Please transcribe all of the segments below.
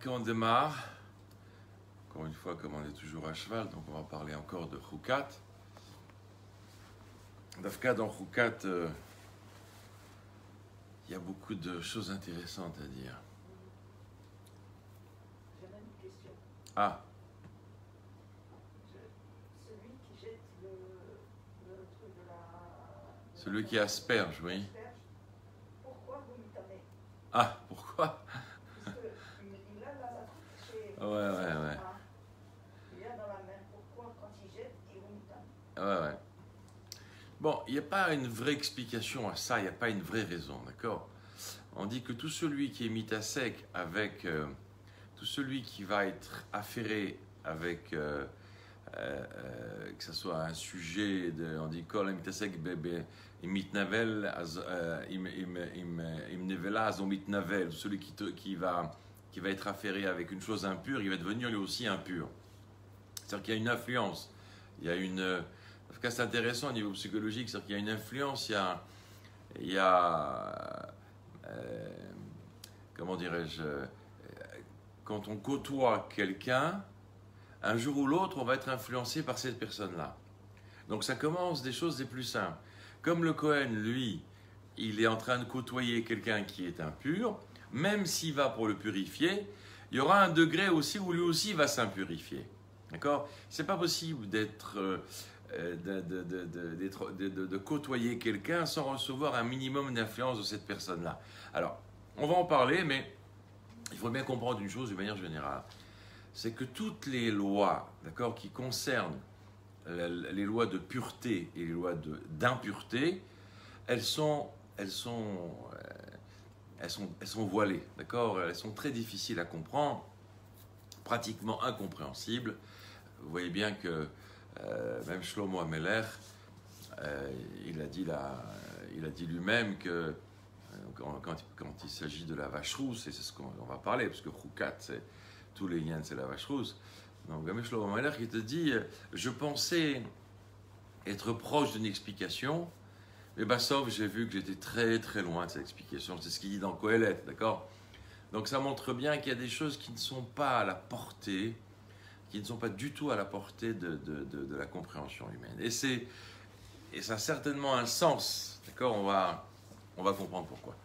on démarre, encore une fois, comme on est toujours à cheval, donc on va parler encore de Choukat. Dafka, dans Choukat, il y a beaucoup de choses intéressantes à dire. J'avais une question. Ah, Celui qui jette le truc de la... celui qui asperge, oui. Pourquoi vous m'étonnez? Ah, pourquoi? Parce qu'il a la truc chez... Ouais. Il a dans la main. Pourquoi quand il jette, il vous m'étonne? Ouais. Bon, il n'y a pas une vraie explication à ça, il n'y a pas une vraie raison, d'accord? On dit que tout celui qui est mis à sec avec... tout celui qui va être affairé avec... que ce soit un sujet, on dit kol mitasek bebe mitnavel imnevela azon mitnavel, celui qui va être affairé avec une chose impure, il va devenir lui aussi impur. C'est-à-dire qu'il y a une influence, il y a une... En tout cas, c'est intéressant au niveau psychologique, c'est-à-dire qu'il y a une influence, il y a comment dirais-je, quand on côtoie quelqu'un, un jour ou l'autre, on va être influencé par cette personne-là. Donc ça commence des choses les plus simples. Comme le Cohen, lui, il est en train de côtoyer quelqu'un qui est impur, même s'il va pour le purifier, il y aura un degré aussi où lui aussi va s'impurifier. D'accord? C'est pas possible de côtoyer quelqu'un sans recevoir un minimum d'influence de cette personne-là. Alors, on va en parler, mais il faut bien comprendre une chose d'une manière générale. C'est que toutes les lois, d'accord, qui concernent les lois de pureté et les lois d'impureté, elles sont voilées, d'accord? Elles sont très difficiles à comprendre, pratiquement incompréhensibles. Vous voyez bien que même Shlomo Ameler, il a dit lui-même que quand il s'agit de la vache rousse, et c'est ce qu'on va parler, parce que Choukat, c'est tous les liens, c'est la vache rousse. Donc, même Shlomo Ameler qui te dit, je pensais être proche d'une explication, mais sauf j'ai vu que j'étais très très loin de cette explication. C'est ce qu'il dit dans Kohelet, d'accord? Donc ça montre bien qu'il y a des choses qui ne sont pas à la portée, qui ne sont pas du tout à la portée de la compréhension humaine. Et ça a certainement un sens, d'accord? On va comprendre pourquoi.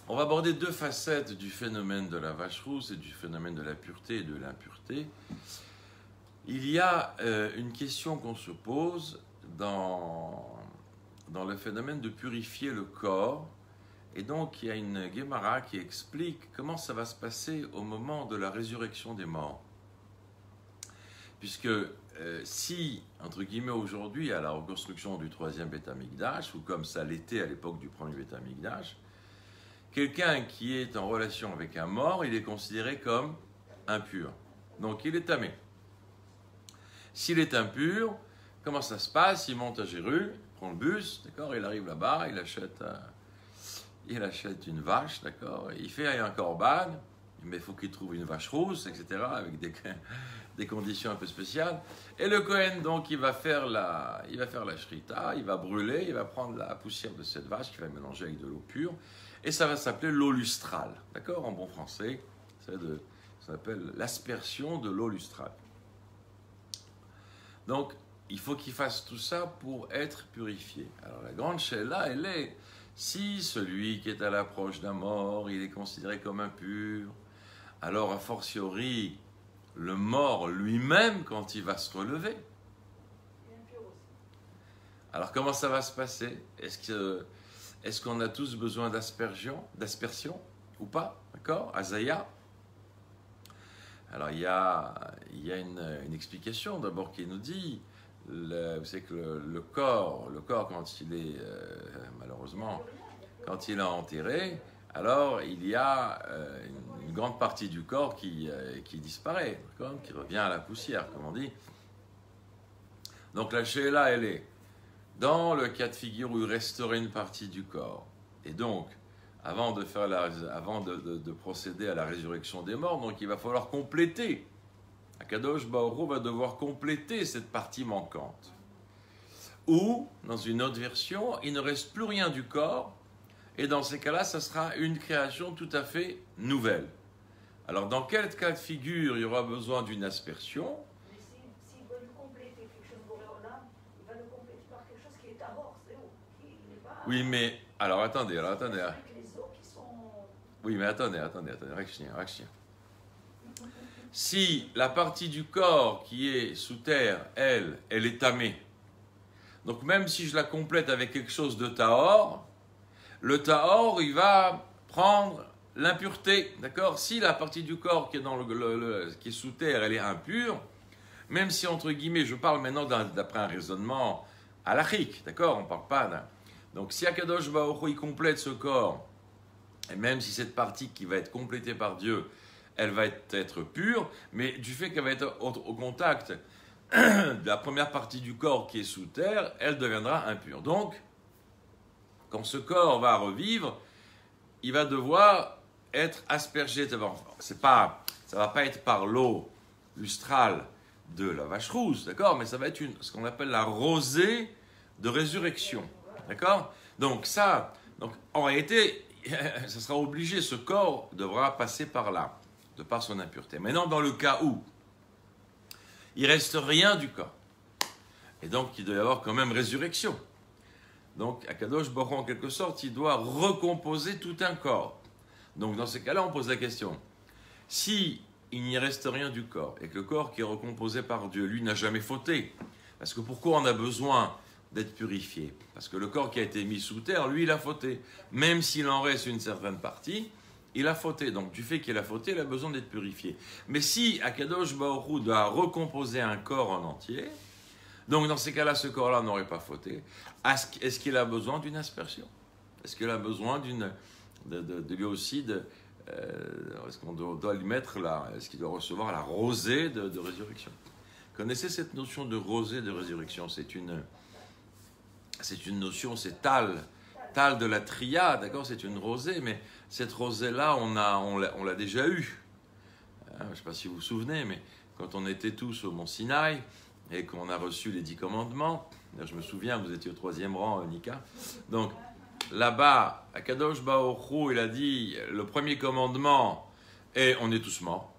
On va aborder deux facettes du phénomène de la vache rousse et du phénomène de la pureté et de l'impureté. Il y a une question qu'on se pose dans le phénomène de purifier le corps. Et donc, il y a une Gemara qui explique comment ça va se passer au moment de la résurrection des morts. Puisque si, entre guillemets, aujourd'hui, à la reconstruction du troisième Beth Amikdash, ou comme ça l'était à l'époque du premier Beth Amikdash, quelqu'un qui est en relation avec un mort, il est considéré comme impur. Donc, il est tamé. S'il est impur, comment ça se passe? Il monte à Jéru, prend le bus, d'accord, il arrive là-bas, il achète une vache, d'accord, il fait un korban, mais il faut qu'il trouve une vache rousse, etc., avec des conditions un peu spéciales. Et le Kohen, donc, il va faire la shrita, il va brûler, il va prendre la poussière de cette vache qu'il va mélanger avec de l'eau pure, et ça va s'appeler l'eau lustrale, d'accord, en bon français, ça s'appelle l'aspersion de l'eau lustrale. Donc, il faut qu'il fasse tout ça pour être purifié. Alors, la grande Sheila, elle est, si celui qui est à l'approche d'un mort, il est considéré comme impur, alors, a fortiori, le mort lui-même, quand il va se relever. Alors, comment ça va se passer? Est-ce qu'on a tous besoin d'aspersion ou pas? D'accord? Azaya. Alors, il y a une explication d'abord qui nous dit, vous savez que le corps, quand il est, malheureusement, quand il est enterré, alors il y a une grande partie du corps qui disparaît, qui revient à la poussière, comme on dit. Donc la Sheila, elle est dans le cas de figure où il resterait une partie du corps. Et donc, avant de procéder à la résurrection des morts, donc il va falloir compléter. Akadosh Baruch Hu va devoir compléter cette partie manquante. Ou, dans une autre version, il ne reste plus rien du corps, et dans ces cas-là, ça sera une création tout à fait nouvelle. Alors, dans quel cas de figure il y aura besoin d'une aspersion? Mais s'il veut nous compléter quelque chose d'Oréola, il va nous compléter par quelque chose qui est à bord, c'est où? Qui n'est pas. Oui, mais alors attendez. Avec les os qui sont. Oui, mais attendez, Rachien. Si la partie du corps qui est sous terre, elle est tamée, donc même si je la complète avec quelque chose de tahor, le tahor, il va prendre l'impureté, d'accord? Si la partie du corps qui est, qui est sous terre, elle est impure, même si, entre guillemets, je parle maintenant d'après un raisonnement halachique, d'accord? On ne parle pas d'un... Donc si Akadosh Baruch Hu, il complète ce corps, et même si cette partie qui va être complétée par Dieu, elle va être pure, mais du fait qu'elle va être au contact de la première partie du corps qui est sous terre, elle deviendra impure. Donc, quand ce corps va revivre, il va devoir être aspergé. Ça ne va pas être par l'eau lustrale de la vache rousse, d'accord? Mais ça va être ce qu'on appelle la rosée de résurrection, d'accord? Donc en réalité, ça sera obligé, ce corps devra passer par là, de par son impureté. Maintenant, dans le cas où il reste rien du corps, et donc il doit y avoir quand même résurrection. Donc, Akadosh Baruch Hu, en quelque sorte, il doit recomposer tout un corps. Donc, dans ces cas-là, on pose la question. Si il n'y reste rien du corps, et que le corps qui est recomposé par Dieu, lui, n'a jamais fauté, parce que pourquoi on a besoin d'être purifié? Parce que le corps qui a été mis sous terre, lui, il a fauté. Même s'il en reste une certaine partie, il a fauté. Donc, du fait qu'il a fauté, il a besoin d'être purifié. Mais si Akadosh Baruch Hu doit recomposer un corps en entier, donc dans ces cas-là, ce corps-là n'aurait pas fauté. Est-ce qu'il a besoin d'une aspersion? Est-ce qu'il a besoin lui aussi est-ce qu'on doit lui mettre est-ce qu'il doit recevoir la rosée de résurrection? Connaissez cette notion de rosée de résurrection? C'est une notion, c'est tal de la tria, d'accord? C'est une rosée, mais cette rosée-là, on l'a déjà eue. Je ne sais pas si vous vous souvenez, mais quand on était tous au Mont Sinaï, et qu'on a reçu les 10 commandements. Je me souviens, vous étiez au 3e rang, Nika. Donc, là-bas, Akadosh Baruch Hu, il a dit, le premier commandement, et on est tous morts.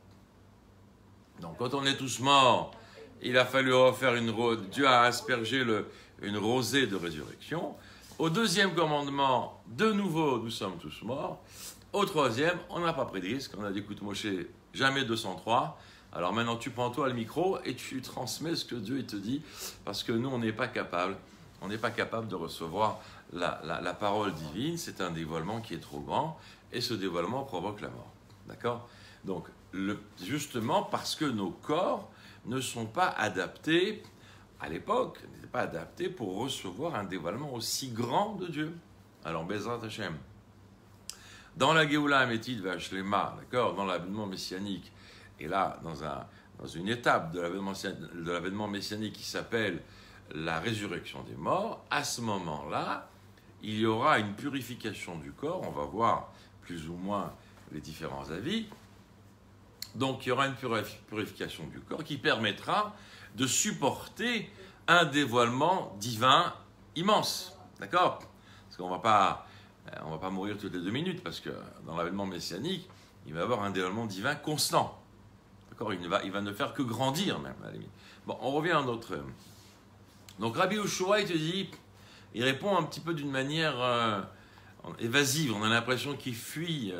Donc, quand on est tous morts, il a fallu refaire Dieu a aspergé une rosée de résurrection. Au 2e commandement, de nouveau, nous sommes tous morts. Au 3e, on n'a pas pris de risque. On a dit, écoute, Moshe, jamais 203. Alors maintenant, tu prends toi le micro et tu transmets ce que Dieu te dit, parce que nous, on n'est pas capable de recevoir la parole divine. C'est un dévoilement qui est trop grand, et ce dévoilement provoque la mort. D'accord? Donc, justement, parce que nos corps ne sont pas adaptés, à l'époque, n'étaient pas adaptés pour recevoir un dévoilement aussi grand de Dieu. Alors, Bezrat Hashem, dans la Géoula Amétide Vachlema, d'accord, dans l'avènement messianique, et là, dans une étape de l'avènement messianique qui s'appelle la résurrection des morts, à ce moment-là, il y aura une purification du corps. On va voir plus ou moins les différents avis. Donc, il y aura une purification du corps qui permettra de supporter un dévoilement divin immense. D'accord? Parce qu'on ne va pas mourir toutes les 2 minutes, parce que dans l'avènement messianique, il va y avoir un dévoilement divin constant. Il va ne faire que grandir même, à la limite. Bon, on revient à notre... Donc Rabbi Yehoshua, il répond un petit peu d'une manière évasive. On a l'impression qu'il fuit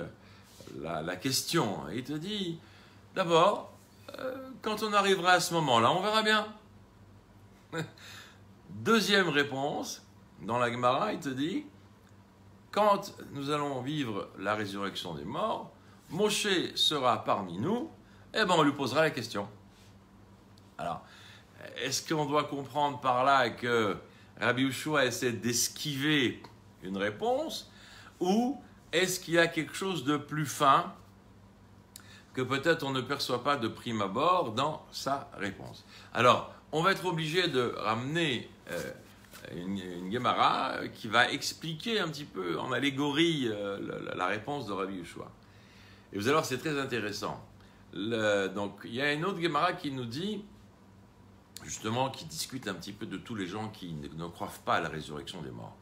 la question. Il te dit, d'abord, quand on arrivera à ce moment-là, on verra bien. Deuxième réponse, dans la Gemara, il te dit, quand nous allons vivre la résurrection des morts, Moshe sera parmi nous, eh bien, on lui posera la question. Alors, est-ce qu'on doit comprendre par là que Rabbi Yehoshua essaie d'esquiver une réponse, ou est-ce qu'il y a quelque chose de plus fin que peut-être on ne perçoit pas de prime abord dans sa réponse? Alors, on va être obligé de ramener une Gemara qui va expliquer un petit peu en allégorie la réponse de Rabbi Yehoshua. Et vous allez voir, c'est très intéressant. Donc, il y a une autre Gemara qui nous dit, justement, qui discute un petit peu de tous les gens qui ne croient pas à la résurrection des morts.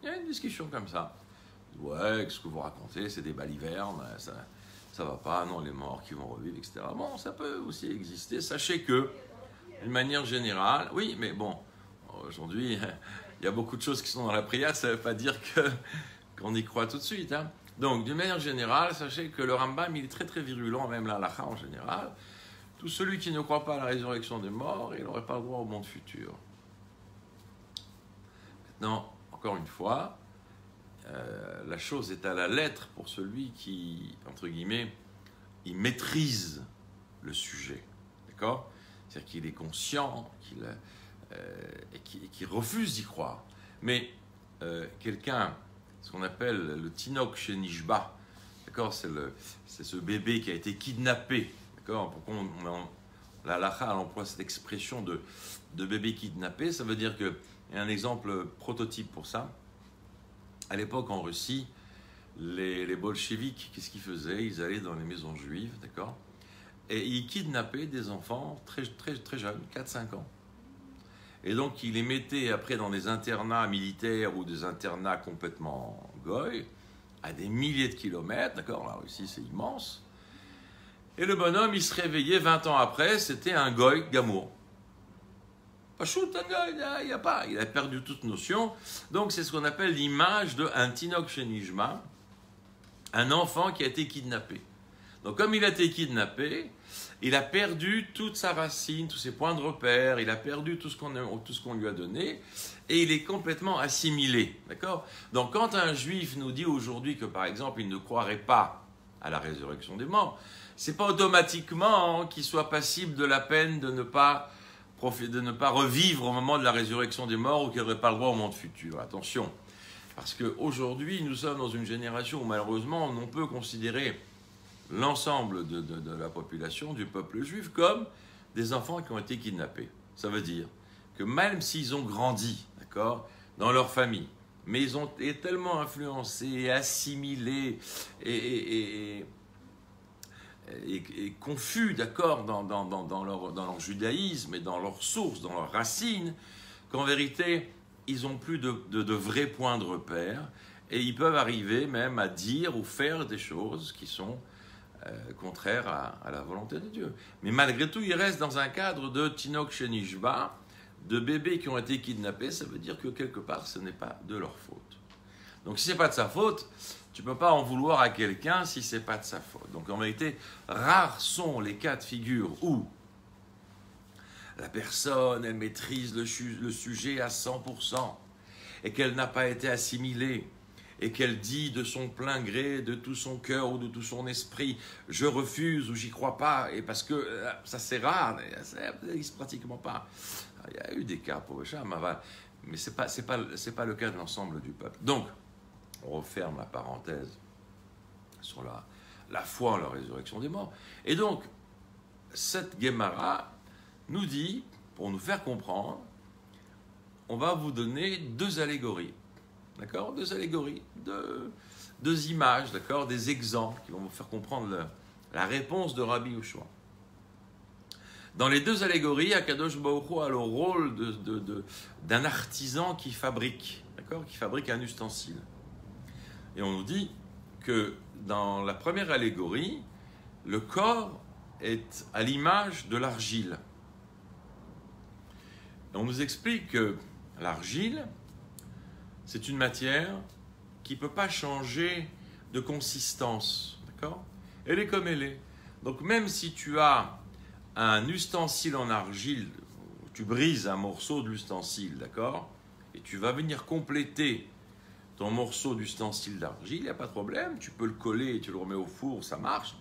Il y a une discussion comme ça. Ouais, ce que vous racontez, c'est des balivernes, ça va pas, non, les morts qui vont revivre, etc. Bon, ça peut aussi exister. Sachez que, d'une manière générale, oui, mais bon, aujourd'hui, il y a beaucoup de choses qui sont dans la prière, ça ne veut pas dire qu'on y croit tout de suite. Hein. Donc, d'une manière générale, sachez que le Rambam, il est très très virulent, même la halakha en général. Tout celui qui ne croit pas à la résurrection des morts, il n'aurait pas le droit au monde futur. Maintenant, encore une fois, la chose est à la lettre pour celui qui, entre guillemets, il maîtrise le sujet. D'accord ? C'est-à-dire qu'il est conscient et qu'il refuse d'y croire. Mais quelqu'un, ce qu'on appelle le Tinok chez Nishba, d'accord ? C'est ce bébé qui a été kidnappé. D'accord ? Pourquoi la halakha emploie cette expression de bébé kidnappé? Ça veut dire qu'il y a un exemple prototype pour ça. À l'époque, en Russie, les bolcheviks, qu'est-ce qu'ils faisaient? Ils allaient dans les maisons juives, d'accord? Et ils kidnappaient des enfants très, très, très jeunes, 4-5 ans. Et donc, ils les mettaient après dans des internats militaires ou des internats complètement goy, à des milliers de kilomètres, d'accord? La Russie, c'est immense. Et le bonhomme, il se réveillait 20 ans après, c'était un goy gamour. Pas shoot, un goy, il a perdu toute notion. Donc, c'est ce qu'on appelle l'image d'un Tinok Shenijma, un enfant qui a été kidnappé. Donc, comme il a été kidnappé, il a perdu toute sa racine, tous ses points de repère, il a perdu tout ce qu'on lui a donné, et il est complètement assimilé. D'accord ? Donc, quand un juif nous dit aujourd'hui que, par exemple, il ne croirait pas à la résurrection des morts, c'est pas automatiquement qu'il soit passible de la peine de ne pas revivre au moment de la résurrection des morts ou qu'il n'aurait pas le droit au monde futur. Attention, parce qu'aujourd'hui, nous sommes dans une génération où malheureusement, on peut considérer l'ensemble de la population, du peuple juif, comme des enfants qui ont été kidnappés. Ça veut dire que même s'ils ont grandi, d'accord, dans leur famille, mais ils ont été tellement influencés, assimilés et confus, d'accord, dans leur judaïsme et dans leurs sources, dans leurs racines, qu'en vérité, ils n'ont plus de vrais points de repère et ils peuvent arriver même à dire ou faire des choses qui sont contraires à la volonté de Dieu. Mais malgré tout, ils restent dans un cadre de Tinok Shenishba, de bébés qui ont été kidnappés. Ça veut dire que quelque part, ce n'est pas de leur faute. Donc si ce n'est pas de sa faute, tu ne peux pas en vouloir à quelqu'un si ce n'est pas de sa faute. Donc en vérité, rares sont les cas de figure où la personne, elle maîtrise le sujet à 100% et qu'elle n'a pas été assimilée et qu'elle dit de son plein gré, de tout son cœur ou de tout son esprit, je refuse ou j'y crois pas, et parce que ça c'est rare, ça n'existe pratiquement pas. Il y a eu des cas pour le chat, mais c'est pas le cas de l'ensemble du peuple. Donc, on referme la parenthèse sur la foi en la résurrection des morts. Et donc, cette Gemara nous dit, pour nous faire comprendre, on va vous donner 2 allégories. D'accord ? 2 allégories, 2 images, d'accord ? Des exemples qui vont vous faire comprendre la réponse de Rabbi Yehoshua. Dans les 2 allégories, Akadosh Baruch Hu a le rôle d'un artisan qui fabrique, d'accord ? Qui fabrique un ustensile. Et on nous dit que dans la première allégorie, le corps est à l'image de l'argile. Et on nous explique que l'argile, c'est une matière qui ne peut pas changer de consistance. D'accord ? Elle est comme elle est. Donc même si tu as un ustensile en argile, tu brises un morceau de l'ustensile, d'accord ? Et tu vas venir compléter ton morceau d'ustensile d'argile, il n'y a pas de problème, tu peux le coller et tu le remets au four, ça marche.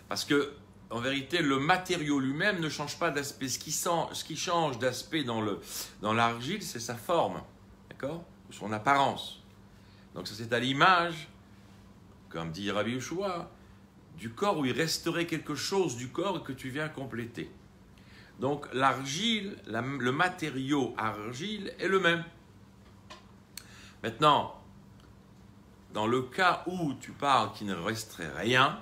Parce que, en vérité, le matériau lui-même ne change pas d'aspect. Ce qui change d'aspect dans l'argile, c'est sa forme, d'accord ? Son apparence. Donc ça, c'est à l'image, comme dit Rabbi Yehoshua, du corps où il resterait quelque chose du corps que tu viens compléter. Donc l'argile, le matériau argile est le même. Maintenant, dans le cas où tu parles qu'il ne resterait rien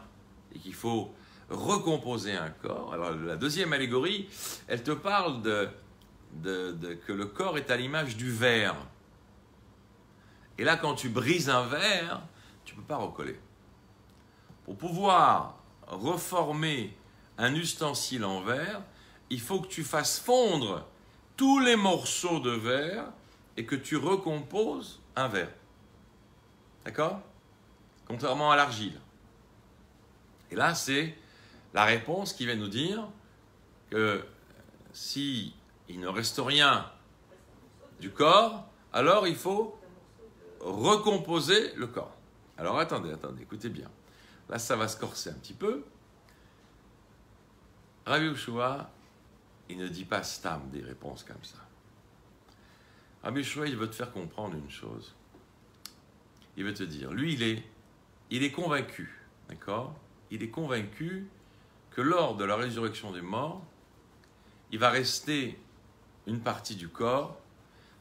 et qu'il faut recomposer un corps, alors la 2e allégorie, elle te parle que le corps est à l'image du verre. Et là, quand tu brises un verre, tu ne peux pas recoller. pour pouvoir reformer un ustensile en verre, il faut que tu fasses fondre tous les morceaux de verre et que tu recomposes un verre. D'accord? Contrairement à l'argile. Et là, c'est la réponse qui vient nous dire que si il ne reste rien du corps, alors il faut recomposer le corps. Alors attendez, écoutez bien. Là, ça va se corser un petit peu. Rabbi Yehoshua, il ne dit pas stam des réponses comme ça. Rabbi Yehoshua, il veut te faire comprendre une chose. Il veut te dire, lui, il est convaincu, d'accord? Il est convaincu que lors de la résurrection des morts, il va rester une partie du corps,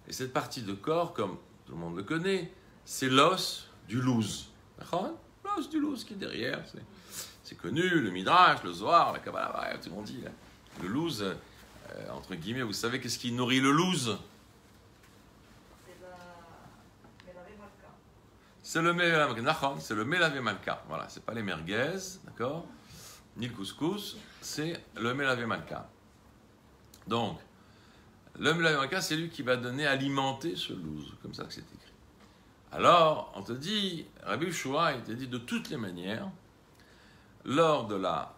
et cette partie de corps, comme tout le monde le connaît, c'est l'os du louz. D'accord? L'os du louz qui est derrière, c'est connu, le Midrash, le Zohar, la Kabbalah, tout le monde dit. Là. Le louz, entre guillemets, vous savez qu'est-ce qui nourrit le louz? C'est le melavé malka. C'est le melavé malka. Voilà, c'est pas les merguez, d'accord? Ni le couscous, c'est le melavé malka. Donc, le melavé malka, c'est lui qui va donner, alimenter ce louz, comme ça que c'est écrit. Alors, on te dit, Rabbi Yehoshua, il te dit de toutes les manières, lors de la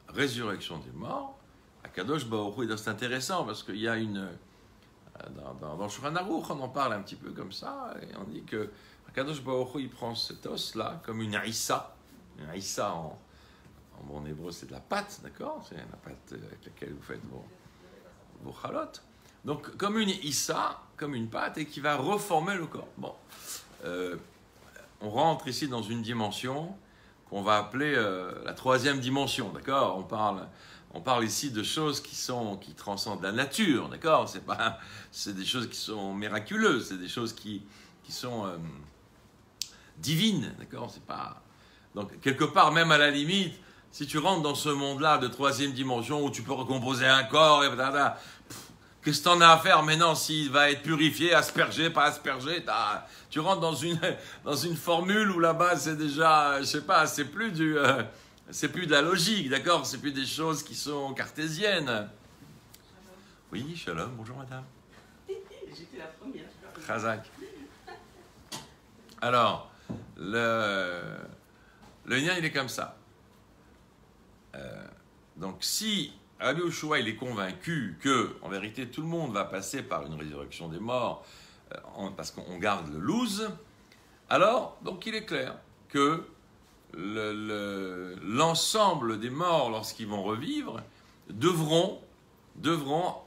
résurrection des morts, Akadosh Baruch Hu, c'est intéressant parce qu'il y a une. Dans Shulchan Aruch, on en parle un petit peu comme ça, et on dit que Akadosh Baruch Hu, il prend cet os-là comme une haïssa. Une haïssa en bon hébreu, c'est de la pâte, d'accord? C'est la pâte avec laquelle vous faites vos chalotes. Donc, comme une issa, comme une pâte, et qui va reformer le corps. Bon. On rentre ici dans une dimension qu'on va appeler la troisième dimension, d'accord? On parle ici de choses qui transcendent la nature, d'accord? C'est des choses qui sont miraculeuses, c'est des choses qui sont divines, d'accord? C'est pas. Donc quelque part, même à la limite, si tu rentres dans ce monde-là de troisième dimension où tu peux recomposer un corps et qu'est-ce que t'en as à faire maintenant s'il va être purifié, aspergé, pas aspergé? Tu rentres dans une formule où là-bas c'est déjà, je sais pas, c'est plus de la logique, d'accord? C'est plus des choses qui sont cartésiennes. Oui, shalom, bonjour madame. J'étais la première. Chazak. Alors, le lien il est comme ça. Donc si Rabbi Yehoshua, il est convaincu que, en vérité, tout le monde va passer par une résurrection des morts parce qu'on garde le louz, alors, donc il est clair que l'ensemble des morts, lorsqu'ils vont revivre, devront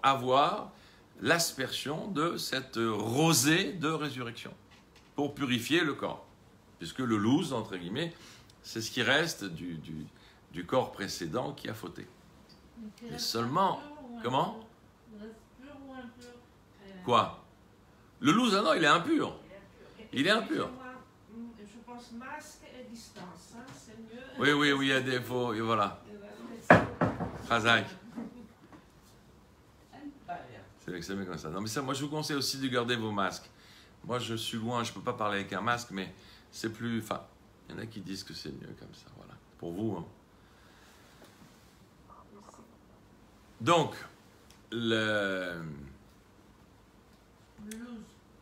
avoir l'aspersion de cette rosée de résurrection pour purifier le corps. Puisque le louz, entre guillemets, c'est ce qui reste du corps précédent qui a fauté. Mais seulement, comment? Quoi? Le louz, ah non, il est impur. Il est impur. Je pense masque et distance, hein, c'est mieux. Oui, il y a des faux, et voilà. Chazak. C'est mieux comme ça. Non, mais ça, moi, je vous conseille aussi de garder vos masques. Moi, je suis loin, je ne peux pas parler avec un masque, mais c'est plus. Enfin, il y en a qui disent que c'est mieux comme ça, voilà. Pour vous, hein. Donc, le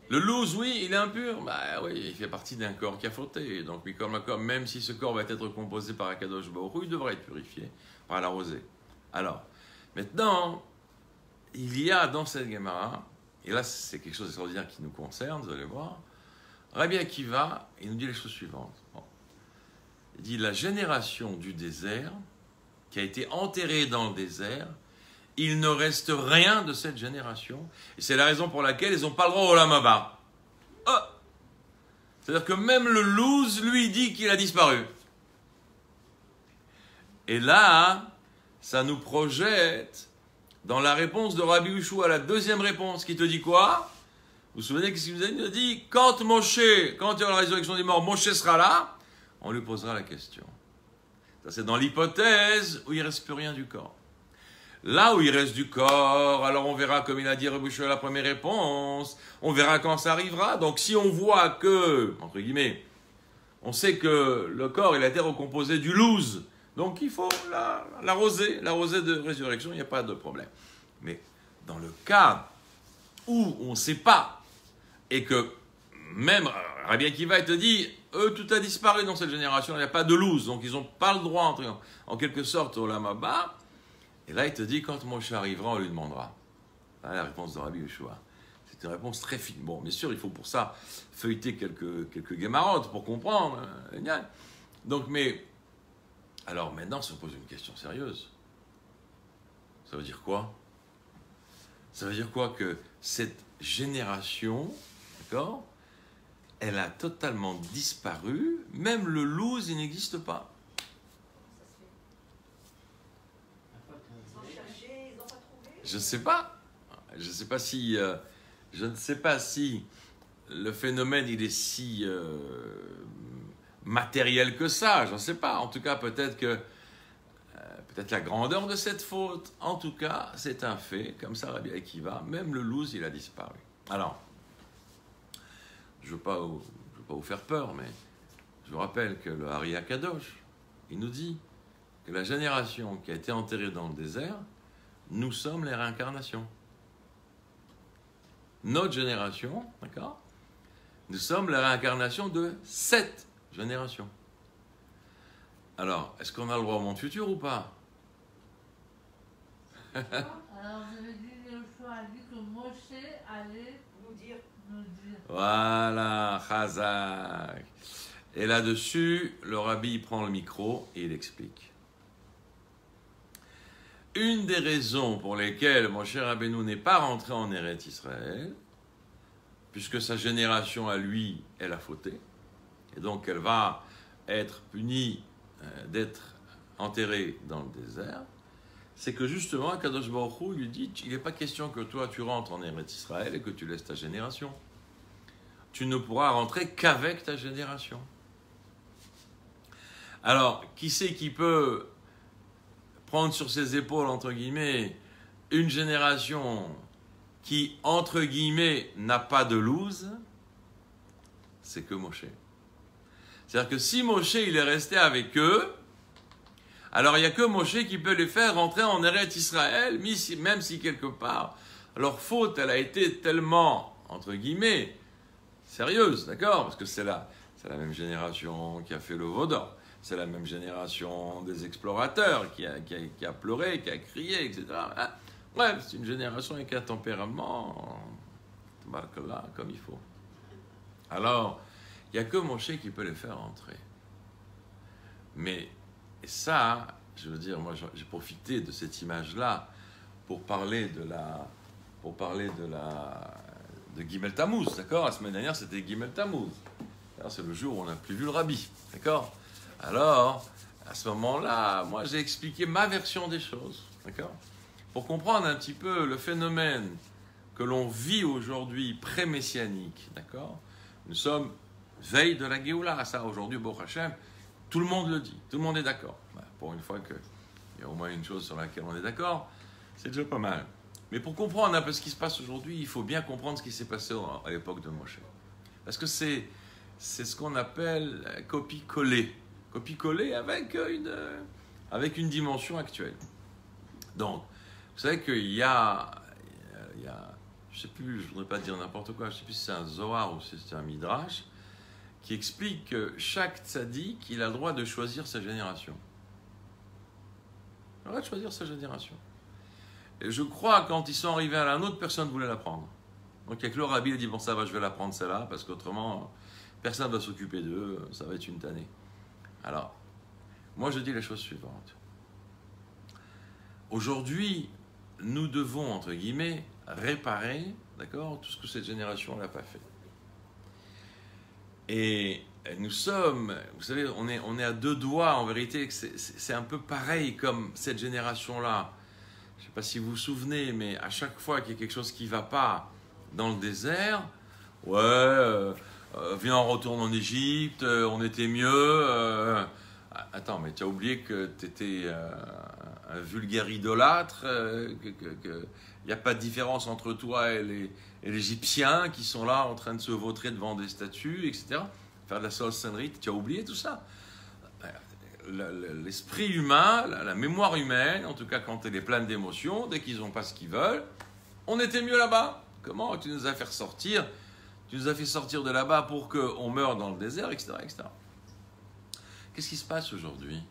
louz, oui, il est impur. Bah oui, il fait partie d'un corps qui a fauté. Donc, même si ce corps va être composé par Akadosh Baruch Hu, il devrait être purifié par la rosée. Alors, maintenant, il y a dans cette Gemara, et là c'est quelque chose d'extraordinaire qui nous concerne, vous allez voir, Rabbi Akiva, il nous dit les choses suivantes. Bon. Il dit la génération du désert, qui a été enterrée dans le désert, il ne reste rien de cette génération. Et c'est la raison pour laquelle ils n'ont pas le droit au Olam Haba. Oh, c'est-à-dire que même le louz, lui, dit qu'il a disparu. Et là, ça nous projette dans la réponse de Rabbi Yehoshua à la deuxième réponse, qui te dit quoi? Vous vous souvenez qu'est-ce qu'il nous a dit? Il a dit, quand il y aura la résurrection des morts, Moshe sera là, on lui posera la question. Ça, c'est dans l'hypothèse où il ne reste plus rien du corps. Là où il reste du corps, alors on verra, comme il a dit Rabbi Yehoshua à la première réponse, on verra quand ça arrivera. Donc si on voit que, entre guillemets, On sait que le corps il a été recomposé du loose. Donc il faut l'arroser de résurrection, il n'y a pas de problème. Mais dans le cas où on ne sait pas, et que même Rabbi Akiva te dit, tout a disparu dans cette génération, il n'y a pas de loose, donc ils n'ont pas le droit, en quelque sorte, au Olam Haba. Et là il te dit, quand Moshe arrivera, on lui demandera. Là, la réponse de Rabbi Yeshua. C'est une réponse très fine. Bon, bien sûr, il faut pour ça feuilleter quelques guémarottes pour comprendre. Donc, mais... Alors maintenant, se pose une question sérieuse. Ça veut dire quoi? Ça veut dire quoi? Que cette génération, d'accord, elle a totalement disparu, même le loose, il n'existe pas. Ils ont cherché, ils n'ont pas trouvé. Je ne sais pas. Je ne sais pas si le phénomène il est si matériel que ça, je ne sais pas. En tout cas, peut-être la grandeur de cette faute. En tout cas, c'est un fait, comme ça Rabbi Akiva, même le loose, il a disparu. Alors, je ne veux pas vous faire peur, mais je vous rappelle que le Hari Akadosh, il nous dit que la génération qui a été enterrée dans le désert, nous sommes les réincarnations. Notre génération, d'accord, nous sommes la réincarnation de cette génération. Alors, est-ce qu'on a le droit au monde futur ou pas? Alors, je vais dire, Yoshua a dit que Moshe allait Nous dire, nous dire. Voilà, Chazak. Et là-dessus, le rabbi prend le micro et il explique. Une des raisons pour lesquelles Moshe Rabbeinu n'est pas rentré en Eretz Israël, puisque sa génération à lui, elle a fauté, et donc elle va être punie d'être enterrée dans le désert, c'est que justement, Kadosh Baruch Hu lui dit, il n'est pas question que toi tu rentres en Eretz Israël et que tu laisses ta génération. Tu ne pourras rentrer qu'avec ta génération. Alors, qui c'est qui peut prendre sur ses épaules, entre guillemets, une génération qui, entre guillemets, n'a pas de loose? C'est que Moshe. C'est-à-dire que si Moshe, il est resté avec eux, alors il n'y a que Moshe qui peut les faire rentrer en Eretz Israël, même si quelque part, leur faute, elle a été tellement, entre guillemets, sérieuse, d'accord? Parce que c'est la même génération qui a fait le Vaudor. C'est la même génération des explorateurs qui a pleuré, qui a crié, etc. Bref, c'est une génération avec un tempérament, comme il faut. Alors, il n'y a que Moshe qui peut les faire entrer. Mais ça, je veux dire, moi j'ai profité de cette image-là pour parler de Gimel Tammuz, d'accord? La semaine dernière, c'était Gimel Tammuz. C'est le jour où on n'a plus vu le rabbi, d'accord? Alors, à ce moment-là, moi j'ai expliqué ma version des choses, d'accord? Pour comprendre un petit peu le phénomène que l'on vit aujourd'hui pré-messianique, d'accord? Nous sommes veille de la Géoula, ça aujourd'hui, Baruch Hashem, tout le monde le dit, tout le monde est d'accord. Pour une fois qu'il y a au moins une chose sur laquelle on est d'accord, c'est déjà pas mal. Mais pour comprendre un peu ce qui se passe aujourd'hui, il faut bien comprendre ce qui s'est passé à l'époque de Moshe. Parce que c'est ce qu'on appelle copie-coller. Copie-coller avec une dimension actuelle. Donc, vous savez qu'il y a je ne sais plus, je ne voudrais pas dire n'importe quoi, je ne sais plus si c'est un Zohar ou si c'est un Midrash, qui explique que chaque tzaddik, il a le droit de choisir sa génération. Il a le droit de choisir sa génération. Et je crois, quand ils sont arrivés à la nôtre, personne ne voulait la prendre. Donc, il y a que le rabbi, il a dit, bon, ça va, je vais la prendre celle-là, parce qu'autrement, personne ne va s'occuper d'eux, ça va être une tannée. Alors, moi, je dis la chose suivante. Aujourd'hui, nous devons, entre guillemets, réparer, d'accord, tout ce que cette génération n'a pas fait. Et nous sommes, vous savez, on est à deux doigts, en vérité, c'est un peu pareil comme cette génération-là. Je ne sais pas si vous vous souvenez, mais à chaque fois qu'il y a quelque chose qui ne va pas dans le désert, viens, on retourne en Égypte, on était mieux. Attends, mais tu as oublié que tu étais un vulgaire idolâtre, qu'il n'y a pas de différence entre toi et les Égyptiens qui sont là en train de se vautrer devant des statues, etc. faire de la sorcellerie, tu as oublié tout ça. L'esprit humain, la mémoire humaine, en tout cas quand elle est pleine d'émotions, dès qu'ils n'ont pas ce qu'ils veulent, on était mieux là-bas. Comment tu nous as fait sortir? Tu nous as fait sortir de là-bas pour qu'on meure dans le désert, etc., etc. Qu'est-ce qui se passe aujourd'hui?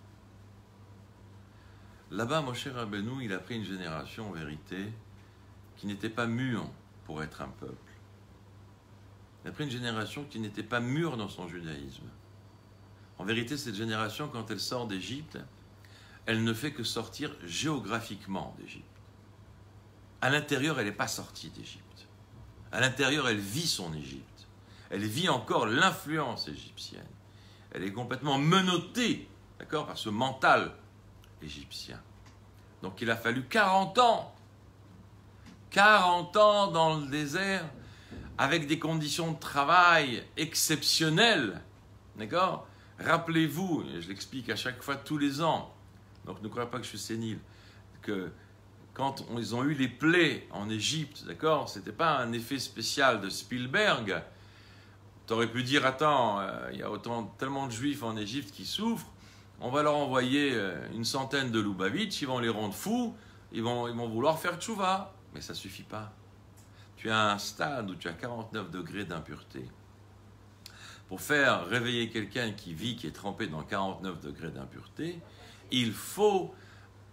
Là-bas, Moshe Rabbeinu, il a pris une génération, en vérité, qui n'était pas mûre pour être un peuple. Il a pris une génération qui n'était pas mûre dans son judaïsme. En vérité, cette génération, quand elle sort d'Égypte, elle ne fait que sortir géographiquement d'Égypte. À l'intérieur, elle n'est pas sortie d'Égypte. À l'intérieur, elle vit son Égypte. Elle vit encore l'influence égyptienne. Elle est complètement menottée, d'accord, par ce mental égyptien. Donc il a fallu 40 ans. 40 ans dans le désert, avec des conditions de travail exceptionnelles. D'accord? Rappelez-vous, et je l'explique à chaque fois tous les ans, donc ne croyez pas que je suis sénile, que quand ils ont eu les plaies en Égypte, d'accord, ce n'était pas un effet spécial de Spielberg. Tu aurais pu dire, attends, il y a tellement de juifs en Égypte qui souffrent, on va leur envoyer une centaine de Lubavitch, ils vont les rendre fous, ils vont vouloir faire tchouva. Mais ça ne suffit pas. Tu as un stade où tu as 49 degrés d'impureté. Pour faire réveiller quelqu'un qui vit, qui est trempé dans 49 degrés d'impureté, il faut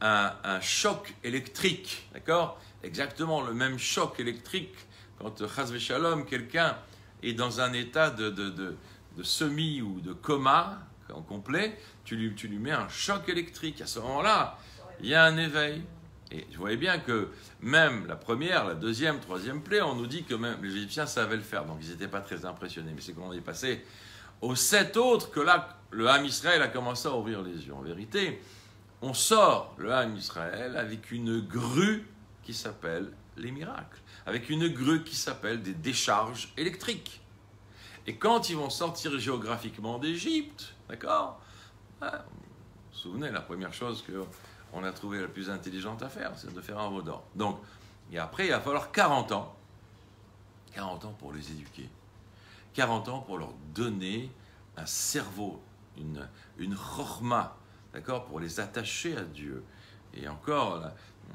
un choc électrique, d'accord? Exactement le même choc électrique quand, chas v'shalom, quelqu'un est dans un état de semi ou de coma en complet, tu lui mets un choc électrique. À ce moment-là, il y a un éveil. Et je voyais bien que même la première, la deuxième, troisième plaie, on nous dit que même les Égyptiens savaient le faire, donc ils n'étaient pas très impressionnés. Mais c'est quand on est passé aux 7 autres que là, le Ham Israël a commencé à ouvrir les yeux. En vérité, on sort le Ham Israël avec une grue qui s'appelle les miracles, avec une grue qui s'appelle des décharges électriques. Et quand ils vont sortir géographiquement d'Égypte, d'accord, vous vous souvenez, la première chose qu'on a trouvé la plus intelligente à faire, c'est de faire un veau d'or. Donc, et après, il va falloir 40 ans pour les éduquer, 40 ans pour leur donner un cerveau, une chorma, d'accord, pour les attacher à Dieu. Et encore,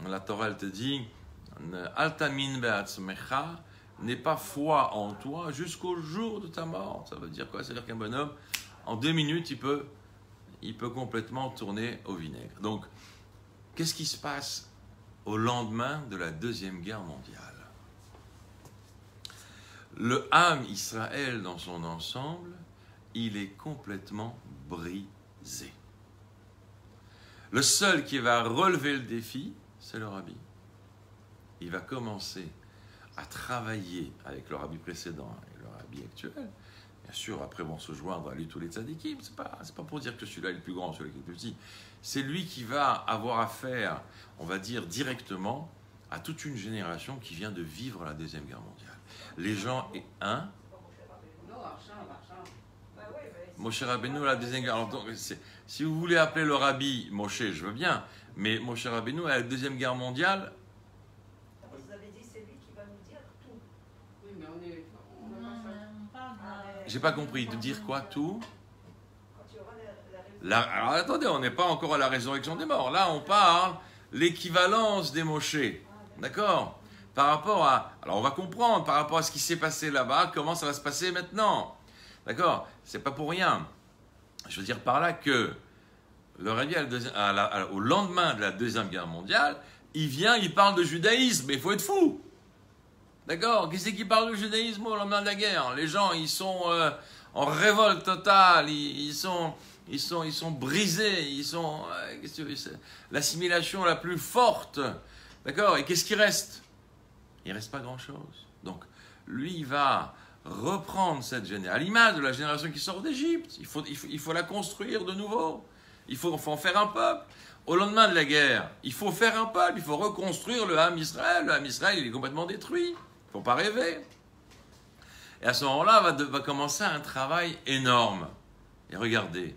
la Torah, elle te dit, Altamin be'atzmecha, n'aie pas foi en toi jusqu'au jour de ta mort. Ça veut dire quoi? Ça veut dire qu'un bonhomme, en 2 minutes, il peut complètement tourner au vinaigre. Donc, qu'est-ce qui se passe au lendemain de la Deuxième Guerre mondiale? Le Ham Israël dans son ensemble, il est complètement brisé. Le seul qui va relever le défi, c'est le rabbi. Il va commencer à travailler avec le rabbi précédent et le rabbi actuel. Bien sûr, après vont se joindre à lui tous les tzadikim. C'est pas pour dire que celui-là est le plus grand, celui-là qui est le plus petit. C'est lui qui va avoir affaire, on va dire directement, à toute une génération qui vient de vivre la Deuxième Guerre mondiale. Les gens et Moshe Rabbeinu, la Deuxième Guerre. Alors, donc, si vous voulez appeler le rabbi Moshe, je veux bien, mais Moshe Rabbeinu, à la Deuxième Guerre mondiale, Vous avez dit c'est lui qui va nous dire tout. Oui, mais on parle de... j'ai pas compris, de dire quoi, tout? Quand il y aura la Alors attendez, on n'est pas encore à la résurrection des morts. Là, on parle l'équivalence des Moshe. D'accord? Par rapport à... Alors, on va comprendre par rapport à ce qui s'est passé là-bas, comment ça va se passer maintenant. D'accord? C'est pas pour rien. Je veux dire par là que le rabbi, au lendemain de la Deuxième Guerre mondiale, il parle de judaïsme, mais il faut être fou. D'accord? Qui c'est qui parle de judaïsme au lendemain de la guerre? Les gens, ils sont en révolte totale, ils sont brisés, ils sont... l'assimilation la plus forte. D'accord? Et qu'est-ce qui reste? Il ne reste pas grand-chose. Donc, lui, il va reprendre cette génération, à l'image de la génération qui sort d'Égypte. Il faut la construire de nouveau. Il faut en faire un peuple. Au lendemain de la guerre, il faut faire un peuple, il faut reconstruire le Ham Israël. Le Ham Israël, il est complètement détruit. Il ne faut pas rêver. Et à ce moment-là, va commencer un travail énorme. Et regardez,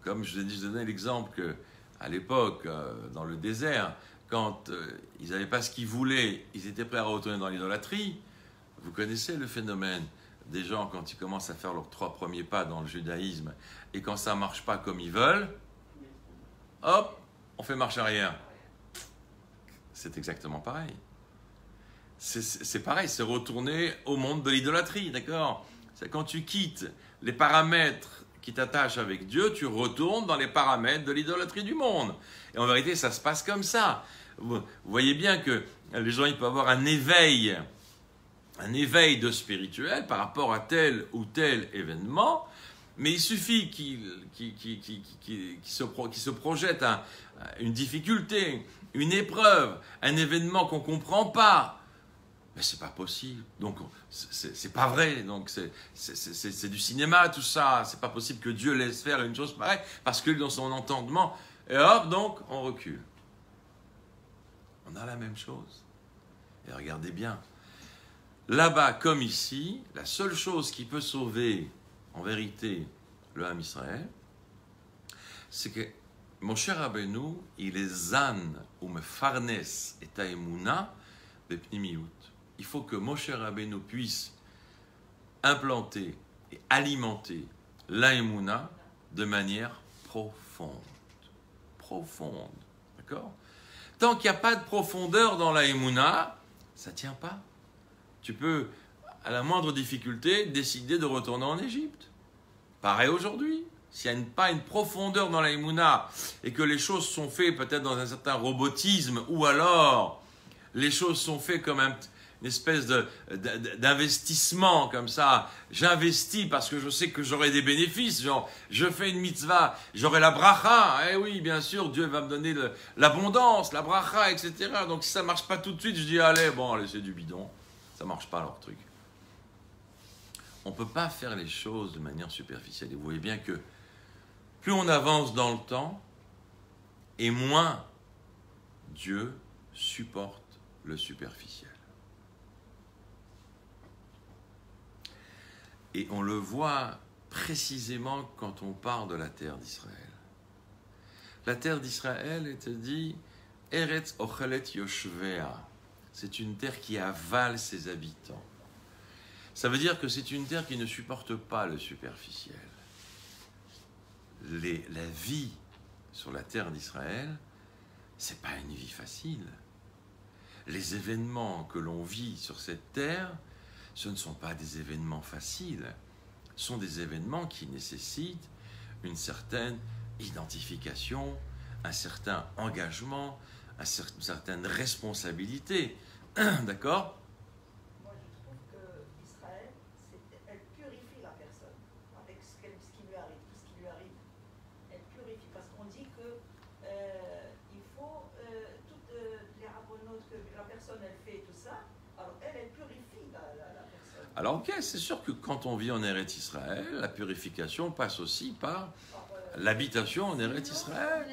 comme je donnais l'exemple qu'à l'époque, dans le désert, quand ils n'avaient pas ce qu'ils voulaient, ils étaient prêts à retourner dans l'idolâtrie. Vous connaissez le phénomène. des gens quand ils commencent à faire leurs 3 premiers pas dans le judaïsme et quand ça ne marche pas comme ils veulent, hop, on fait marche arrière. C'est exactement pareil. C'est pareil, c'est retourner au monde de l'idolâtrie, d'accord? C'est quand tu quittes les paramètres qui t'attachent avec Dieu, tu retournes dans les paramètres de l'idolâtrie du monde. Et en vérité, ça se passe comme ça. Vous voyez bien que les gens, ils peuvent avoir un éveil de spirituel par rapport à tel ou tel événement, mais il suffit qu'il se projette une difficulté, une épreuve, un événement qu'on ne comprend pas. Mais c'est pas possible, donc c'est pas vrai, donc c'est du cinéma tout ça, c'est pas possible que Dieu laisse faire une chose pareille, parce que dans son entendement, et hop, donc on recule. On a la même chose. Et regardez bien, là-bas comme ici, la seule chose qui peut sauver en vérité le Ham Israël, c'est que Moshe Rabbeinu, il est zan ou mefarnes et taemuna bepnimiyut. Il faut que Moshe Rabbeinu puisse implanter et alimenter l'aemuna de manière profonde. Profonde. D'accord? Tant qu'il n'y a pas de profondeur dans l'aemuna, ça ne tient pas. Tu peux, à la moindre difficulté, décider de retourner en Égypte. Pareil aujourd'hui. S'il n'y a pas une profondeur dans l'aemuna et que les choses sont faites peut-être dans un certain robotisme ou alors les choses sont faites comme une espèce d'investissement comme ça. J'investis parce que je sais que j'aurai des bénéfices. Genre, je fais une mitzvah, j'aurai la bracha. Eh oui, bien sûr, Dieu va me donner l'abondance, la bracha, etc. Donc si ça ne marche pas tout de suite, je dis allez, c'est du bidon. Ça ne marche pas leur truc. On ne peut pas faire les choses de manière superficielle. Et vous voyez bien que plus on avance dans le temps, et moins Dieu supporte le superficiel. Et on le voit précisément quand on parle de la terre d'Israël. La terre d'Israël, elle te dit Eretz Ochelet Yoshvea. C'est une terre qui avale ses habitants. Ça veut dire que c'est une terre qui ne supporte pas le superficiel. La vie sur la terre d'Israël, c'est pas une vie facile. Les événements que l'on vit sur cette terre, ce ne sont pas des événements faciles. Ce sont des événements qui nécessitent une certaine identification, un certain engagement, une certaine responsabilité. D'accord ? Moi, je trouve qu'Israël, elle purifie la personne avec ce qui lui arrive, tout ce qui lui arrive. Elle purifie, parce qu'on dit que il faut toutes les rabbonotes que la personne elle fait, tout ça, alors elle purifie la personne. Alors ok, c'est sûr que quand on vit en Eretz Israël, la purification passe aussi par l'habitation en Eretz Israël.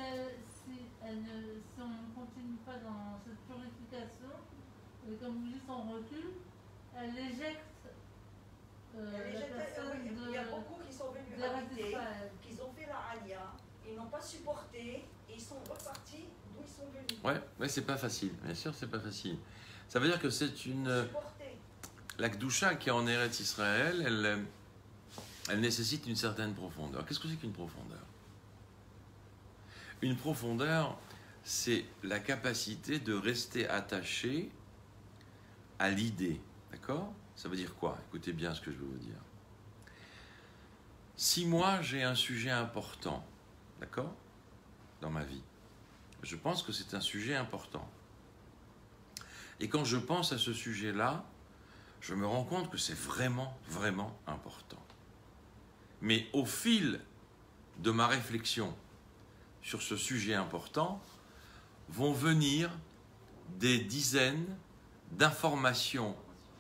Si on ne continue pas dans cette purification, et comme vous dites, on recule, elle éjecte la personne de... Il y a beaucoup qui sont venus habiter, qui ont fait la Aliyah, ils n'ont pas supporté, et ils sont repartis d'où ils sont venus. Ouais, c'est pas facile, bien sûr, c'est pas facile. Ça veut dire que c'est une... La Kedusha qui est en Eretz Israël, elle nécessite une certaine profondeur. Qu'est-ce que c'est qu'une profondeur ? Une profondeur, c'est la capacité de rester attaché à l'idée. D'accord ? Ça veut dire quoi ? Écoutez bien ce que je veux vous dire. Si moi, j'ai un sujet important, d'accord ? Dans ma vie, je pense que c'est un sujet important. Et quand je pense à ce sujet-là, je me rends compte que c'est vraiment, vraiment important. Mais au fil de ma réflexion sur ce sujet important, vont venir des dizaines d'informations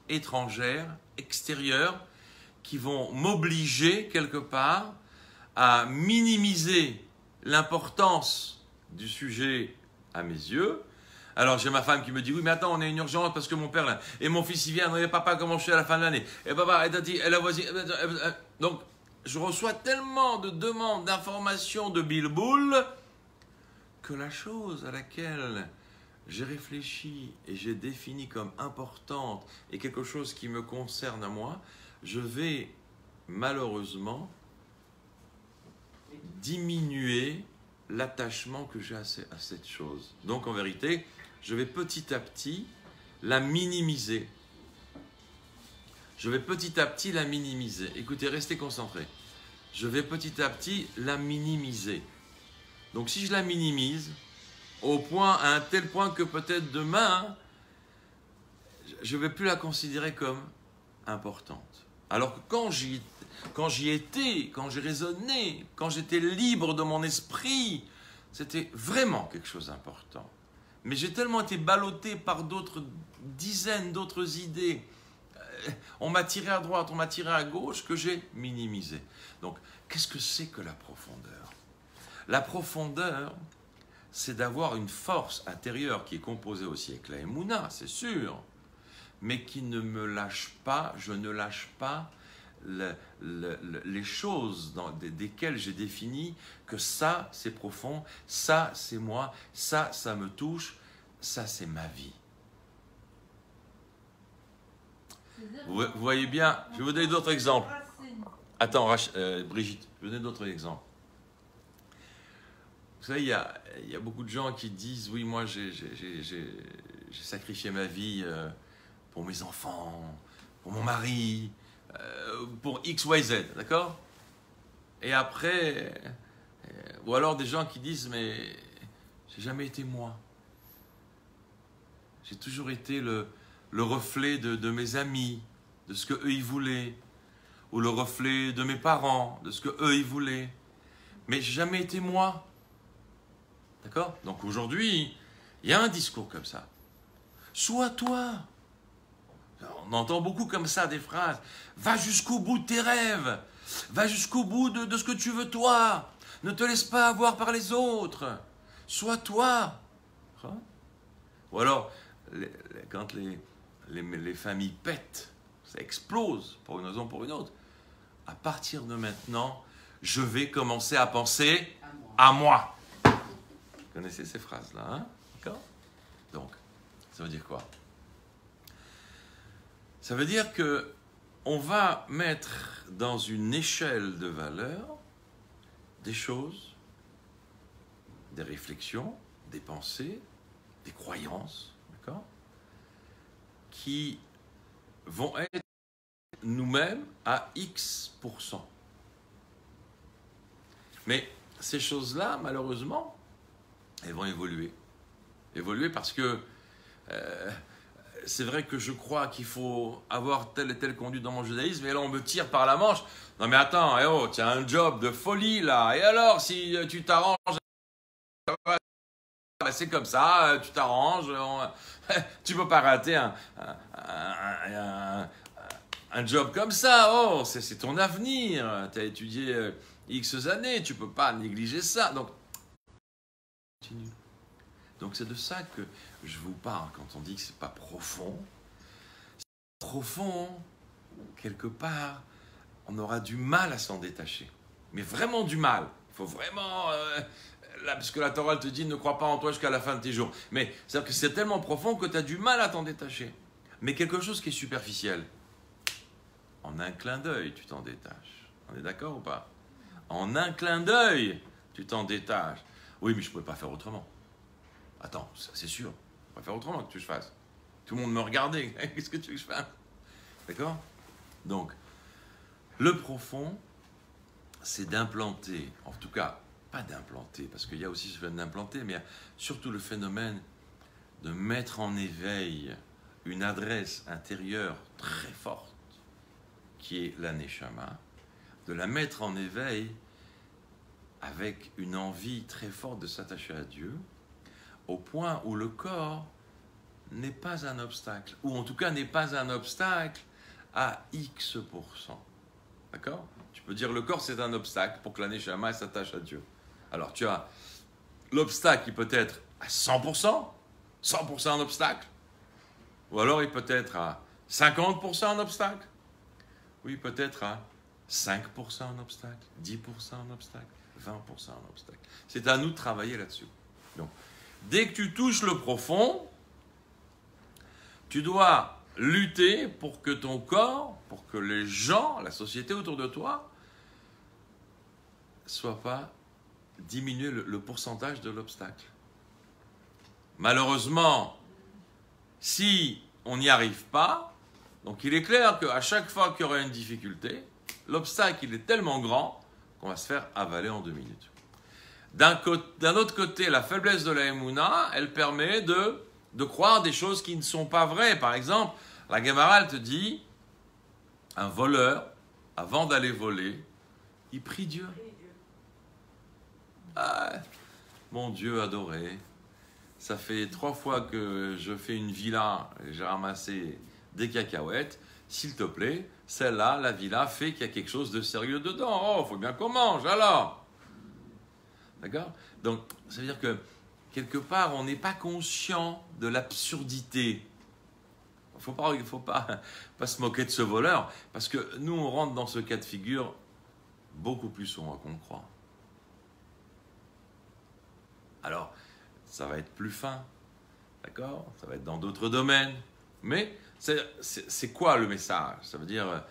étrangères, extérieures, qui vont m'obliger quelque part à minimiser l'importance du sujet à mes yeux. Alors j'ai ma femme qui me dit oui mais attends on a une urgence parce que mon père là, et mon fils il vient, et papa comment je suis à la fin de l'année, et papa et la voisine, donc je reçois tellement de demandes d'informations de bilboul que la chose à laquelle j'ai réfléchi et j'ai défini comme importante et quelque chose qui me concerne à moi, je vais malheureusement diminuer l'attachement que j'ai à cette chose. Donc en vérité, je vais petit à petit la minimiser. Je vais petit à petit la minimiser. Écoutez, restez concentrés. Je vais petit à petit la minimiser. Donc si je la minimise, à un tel point que peut-être demain, je ne vais plus la considérer comme importante. Alors que quand j'y étais, quand j'ai raisonné, quand j'étais libre de mon esprit, c'était vraiment quelque chose d'important. Mais j'ai tellement été ballotté par d'autres dizaines d'autres idées. On m'a tiré à droite, on m'a tiré à gauche, que j'ai minimisé. Donc, qu'est-ce que c'est que la profondeur? La profondeur, c'est d'avoir une force intérieure qui est composée aussi avec la Emouna, c'est sûr, mais qui ne me lâche pas, je ne lâche pas les choses desquelles j'ai défini que ça, c'est profond, ça, c'est moi, ça me touche, ça, c'est ma vie. Vous voyez bien, je vais vous donner d'autres exemples. Attends, Brigitte, je vais vous donner d'autres exemples. Vous savez, il y a beaucoup de gens qui disent, oui, moi, j'ai sacrifié ma vie pour mes enfants, pour mon mari, pour X, Y, Z, d'accord? Et après, ou alors des gens qui disent, mais j'ai jamais été moi. J'ai toujours été le reflet de mes amis, de ce qu'eux ils voulaient, ou le reflet de mes parents, de ce qu'eux ils voulaient. Mais j'ai jamais été moi. D'accord? Donc aujourd'hui, il y a un discours comme ça. Sois toi. On entend beaucoup comme ça des phrases. Va jusqu'au bout de tes rêves. Va jusqu'au bout de ce que tu veux toi. Ne te laisse pas avoir par les autres. Sois toi. Ou alors, quand les familles pètent, ça explose pour une raison ou pour une autre. À partir de maintenant, je vais commencer à penser à moi. Vous connaissez ces phrases-là, hein? D'accord? Donc, ça veut dire quoi? Ça veut dire que on va mettre dans une échelle de valeur des choses, des réflexions, des pensées, des croyances, d'accord? Qui vont être nous-mêmes à X%. Mais ces choses-là, malheureusement, elles vont évoluer. Évoluer parce que c'est vrai que je crois qu'il faut avoir telle et telle conduite dans mon judaïsme, et là on me tire par la manche. Non mais attends, tu as un job de folie là, et alors si tu t'arranges, c'est comme ça, tu t'arranges, tu peux pas rater un job comme ça, c'est ton avenir, tu as étudié X années, tu peux pas négliger ça. Donc, continue. Donc c'est de ça que je vous parle quand on dit que c'est pas profond. C'est profond, quelque part, on aura du mal à s'en détacher. Mais vraiment du mal. Il faut vraiment... là, parce que la Torah te dit ne crois pas en toi jusqu'à la fin de tes jours. Mais c'est-à-dire que c'est tellement profond que tu as du mal à t'en détacher. Mais quelque chose qui est superficiel. En un clin d'œil, tu t'en détaches. On est d'accord ou pas? En un clin d'œil, tu t'en détaches. Oui, mais je ne pouvais pas faire autrement. Attends, c'est sûr. Je ne peux pas faire autrement que je fasse. Tout le monde me regardait. Qu'est-ce que tu veux que je fasse? D'accord? Donc, le profond, c'est d'implanter, en tout cas, pas d'implanter, parce qu'il y a aussi ce phénomène d'implanter, mais il y a surtout le phénomène de mettre en éveil une adresse intérieure très forte, qui est la Neshama, de la mettre en éveil avec une envie très forte de s'attacher à Dieu, au point où le corps n'est pas un obstacle, ou en tout cas n'est pas un obstacle à X%. D'accord? Tu peux dire le corps c'est un obstacle pour que la Neshama s'attache à Dieu. Alors tu as l'obstacle qui peut être à 100%, 100% un obstacle, ou alors il peut être à 50% un obstacle, oui peut-être à 5% un obstacle, 10% un obstacle, 20% un obstacle. C'est à nous de travailler là-dessus. Donc, dès que tu touches le profond, tu dois lutter pour que ton corps, pour que les gens, la société autour de toi, soit pas diminuer le pourcentage de l'obstacle. Malheureusement, si on n'y arrive pas, donc il est clair qu'à chaque fois qu'il y aura une difficulté, l'obstacle il est tellement grand qu'on va se faire avaler en 2 minutes. D'un autre côté, la faiblesse de la Emouna, elle permet de croire des choses qui ne sont pas vraies. Par exemple, la Gemara, elle te dit, un voleur, avant d'aller voler, il prie Dieu. Ah, mon Dieu adoré, ça fait 3 fois que je fais une villa, j'ai ramassé des cacahuètes, s'il te plaît, celle-là, la villa, fait qu'il y a quelque chose de sérieux dedans. Oh, faut bien qu'on mange, alors. D'accord? Donc, ça veut dire que, quelque part, on n'est pas conscient de l'absurdité. Il ne faut pas se moquer de ce voleur, parce que nous, on rentre dans ce cas de figure beaucoup plus souvent qu'on croit. Alors, ça va être plus fin, d'accord? Ça va être dans d'autres domaines. Mais c'est quoi le message? Ça veut dire,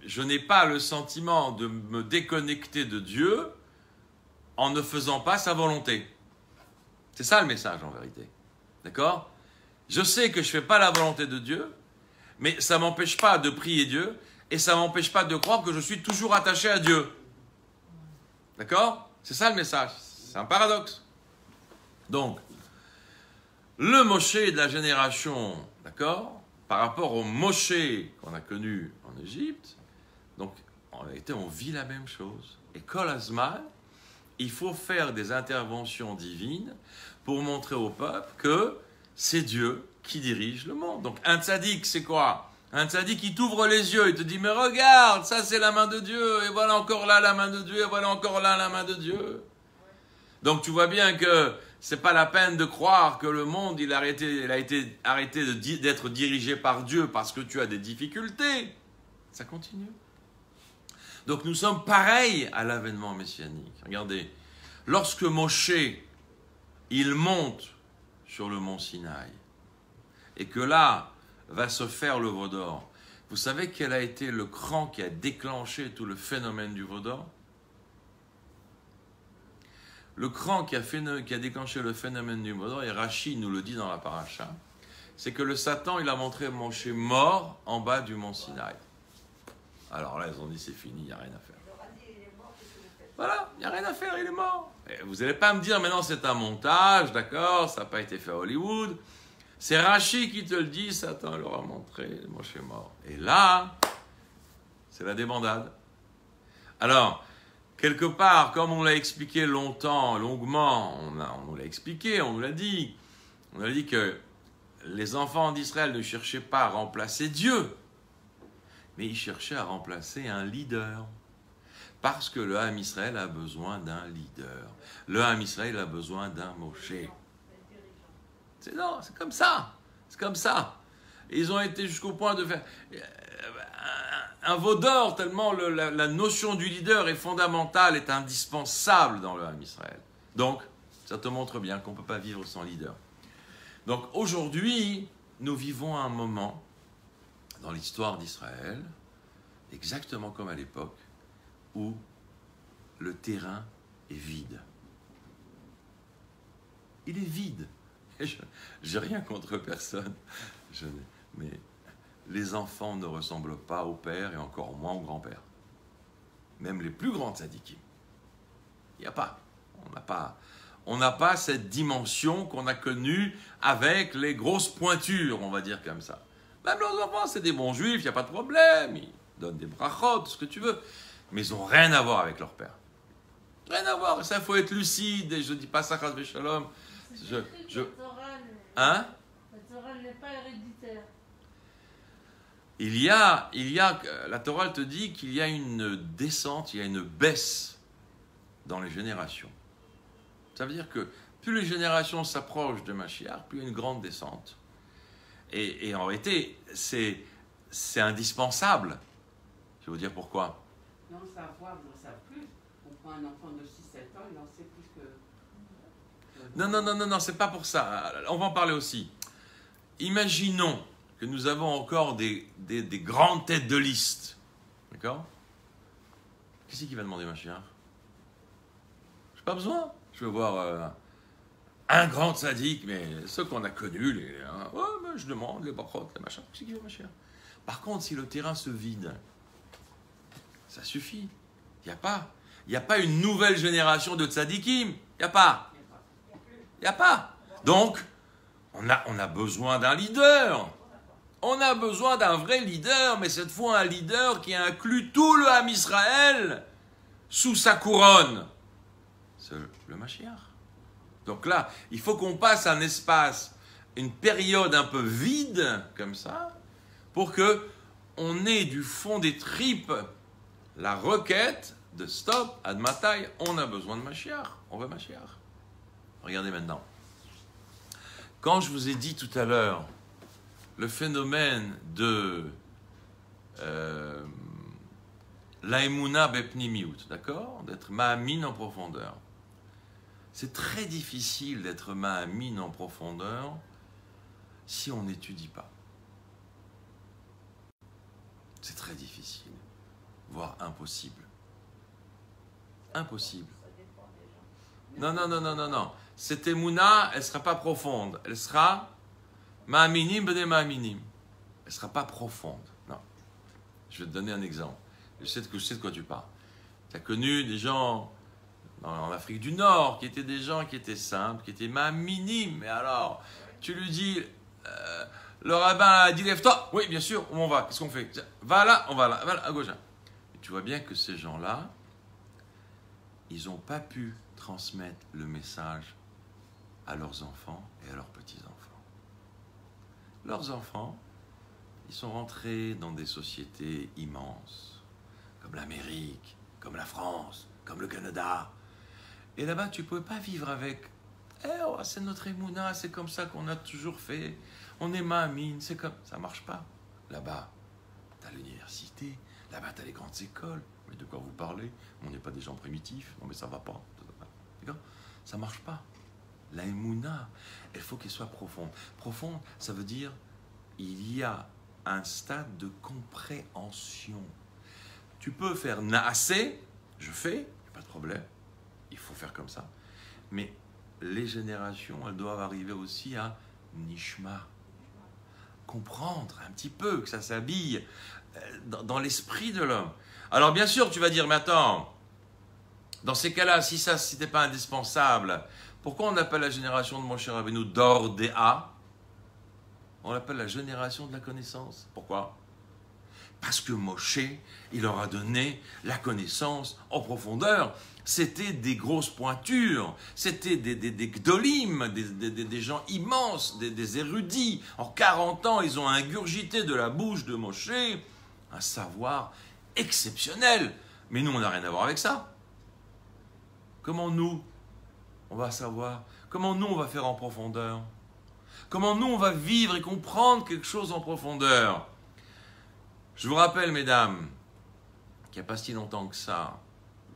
je n'ai pas le sentiment de me déconnecter de Dieu en ne faisant pas sa volonté. C'est ça le message en vérité. D'accord? Je sais que je ne fais pas la volonté de Dieu, mais ça ne m'empêche pas de prier Dieu et ça ne m'empêche pas de croire que je suis toujours attaché à Dieu. D'accord? C'est ça le message. C'est un paradoxe. Donc, le Moshe de la génération, d'accord, par rapport au Moshe qu'on a connu en Égypte, donc en réalité on vit la même chose. Et Kol Hazman, il faut faire des interventions divines pour montrer au peuple que c'est Dieu qui dirige le monde. Donc un tzaddik, c'est quoi? Un tzaddik, il t'ouvre les yeux, il te dit, mais regarde, ça c'est la main de Dieu, et voilà encore là la main de Dieu, et voilà encore là la main de Dieu. Donc tu vois bien que c'est pas la peine de croire que le monde il a été arrêté d'être dirigé par Dieu parce que tu as des difficultés. Ça continue. Donc nous sommes pareils à l'avènement messianique. Regardez, lorsque Moshe il monte sur le mont Sinaï et que là va se faire le veau d'or, vous savez quel a été le cran qui a déclenché tout le phénomène du veau d'or? Le cran qui a déclenché le phénomène du veau d'or, et Rashi nous le dit dans la paracha, c'est que le Satan, il a montré Moshe mort en bas du mont Sinaï. Alors là, ils ont dit, c'est fini, il n'y a rien à faire. Voilà, il n'y a rien à faire, il est mort. Et vous n'allez pas me dire, maintenant c'est un montage, d'accord, ça n'a pas été fait à Hollywood. C'est Rashi qui te le dit, Satan leur a montré Moshe mort. Et là, c'est la débandade. Alors, quelque part, comme on l'a expliqué longuement, on nous l'a expliqué, on nous l'a dit. On a dit que les enfants d'Israël ne cherchaient pas à remplacer Dieu, mais ils cherchaient à remplacer un leader. Parce que le Ham Israël a besoin d'un leader. Le Ham Israël a besoin d'un Moshe. C'est comme ça. C'est comme ça. Et ils ont été jusqu'au point de faire un veau d'or, tellement la notion du leader est fondamentale, est indispensable dans le Ham Israël. Donc, ça te montre bien qu'on ne peut pas vivre sans leader. Donc, aujourd'hui, nous vivons un moment dans l'histoire d'Israël, exactement comme à l'époque, où le terrain est vide. Il est vide. Je n'ai rien contre personne, mais les enfants ne ressemblent pas au père et encore moins au grand-père. Même les plus grands tzadikim. Il n'y a pas. On n'a pas cette dimension qu'on a connue avec les grosses pointures, on va dire comme ça. Même leurs enfants, c'est des bons juifs, il n'y a pas de problème. Ils donnent des brachot, ce que tu veux. Mais ils n'ont rien à voir avec leur père. Rien à voir. Ça, il faut être lucide. Et je ne dis pas ça, chas v'shalom. Hein? La Torah n'est pas héréditaire. La Torah te dit qu'il y a une descente, il y a une baisse dans les générations. Ça veut dire que plus les générations s'approchent de Mashiach, plus il y a une grande descente. Et en réalité, c'est indispensable. Je vais vous dire pourquoi. Non, savoir, ils n'en savent plus. On prend un enfant de 6-7 ans, il en sait plus que... Non, c'est pas pour ça. On va en parler aussi. Imaginons que nous avons encore des grandes têtes de liste. D'accord? Qui c'est qui va demander Mashiach? J'ai pas besoin. Je veux voir un grand sadique, mais ceux qu'on a connus, ouais, mais je demande, les barottes, les machins. Qui c'est qui veut Mashiach? Par contre, si le terrain se vide, ça suffit. Il n'y a pas une nouvelle génération de tzadikim. Il n'y a pas. Il n'y a pas. Donc, on a besoin d'un leader. On a besoin d'un vrai leader, mais cette fois un leader qui inclut tout le Ham Israël sous sa couronne. C'est le Mashiach. Donc là, il faut qu'on passe un espace, une période un peu vide, comme ça, pour que on ait du fond des tripes la requête de stop, Admatai, on a besoin de Mashiach, on veut Mashiach. Regardez maintenant. Quand je vous ai dit tout à l'heure le phénomène de l'aïmouna bepnimiut, d'accord? D'être ma'amin en profondeur. C'est très difficile d'être ma'amin en profondeur si on n'étudie pas. C'est très difficile, voire impossible. Impossible. Non. Cette émouna, elle ne sera pas profonde. Elle sera ma'aminim b'nei ma'aminim. Elle ne sera pas profonde. Non. Je vais te donner un exemple. Je sais de quoi tu parles. Tu as connu des gens en Afrique du Nord qui étaient des gens qui étaient simples, qui étaient ma'aminim. Mais alors, tu lui dis, le rabbin a dit lève-toi. Oui, bien sûr, où on va? Qu'est-ce qu'on fait? Va là, on va là, à gauche. Et tu vois bien que ces gens-là, ils n'ont pas pu transmettre le message à leurs enfants et à leurs petits-enfants. Leurs enfants, ils sont rentrés dans des sociétés immenses, comme l'Amérique, comme la France, comme le Canada. Et là-bas, tu ne peux pas vivre avec « c'est notre émouna, c'est comme ça qu'on a toujours fait, on est ma'amine, c'est comme… » Ça ne marche pas. Là-bas, tu as l'université, là-bas, tu as les grandes écoles. Mais de quoi vous parlez? On n'est pas des gens primitifs. Non, mais ça ne va pas. D'accord? Ça ne marche pas. La émouna, il faut qu'elle soit profonde. Profonde, ça veut dire il y a un stade de compréhension. Tu peux faire naasé, je fais, il n'y a pas de problème. Il faut faire comme ça. Mais les générations, elles doivent arriver aussi à nishma. Comprendre un petit peu, que ça s'habille dans l'esprit de l'homme. Alors bien sûr, tu vas dire, mais attends, dans ces cas-là, si ça n'était pas indispensable, pourquoi on appelle la génération de Moshe Rabbeinu Dordéa? On l'appelle la génération de la connaissance. Pourquoi? Parce que Moshe, il leur a donné la connaissance en profondeur. C'était des grosses pointures, c'était des gdolim, des gens immenses, des érudits. En 40 ans, ils ont ingurgité de la bouche de Moshe un savoir exceptionnel. Mais nous, on n'a rien à voir avec ça. Comment nous, on va savoir? Comment nous, on va faire en profondeur? Comment nous, on va vivre et comprendre quelque chose en profondeur? Je vous rappelle, mesdames, qu'il n'y a pas si longtemps que ça,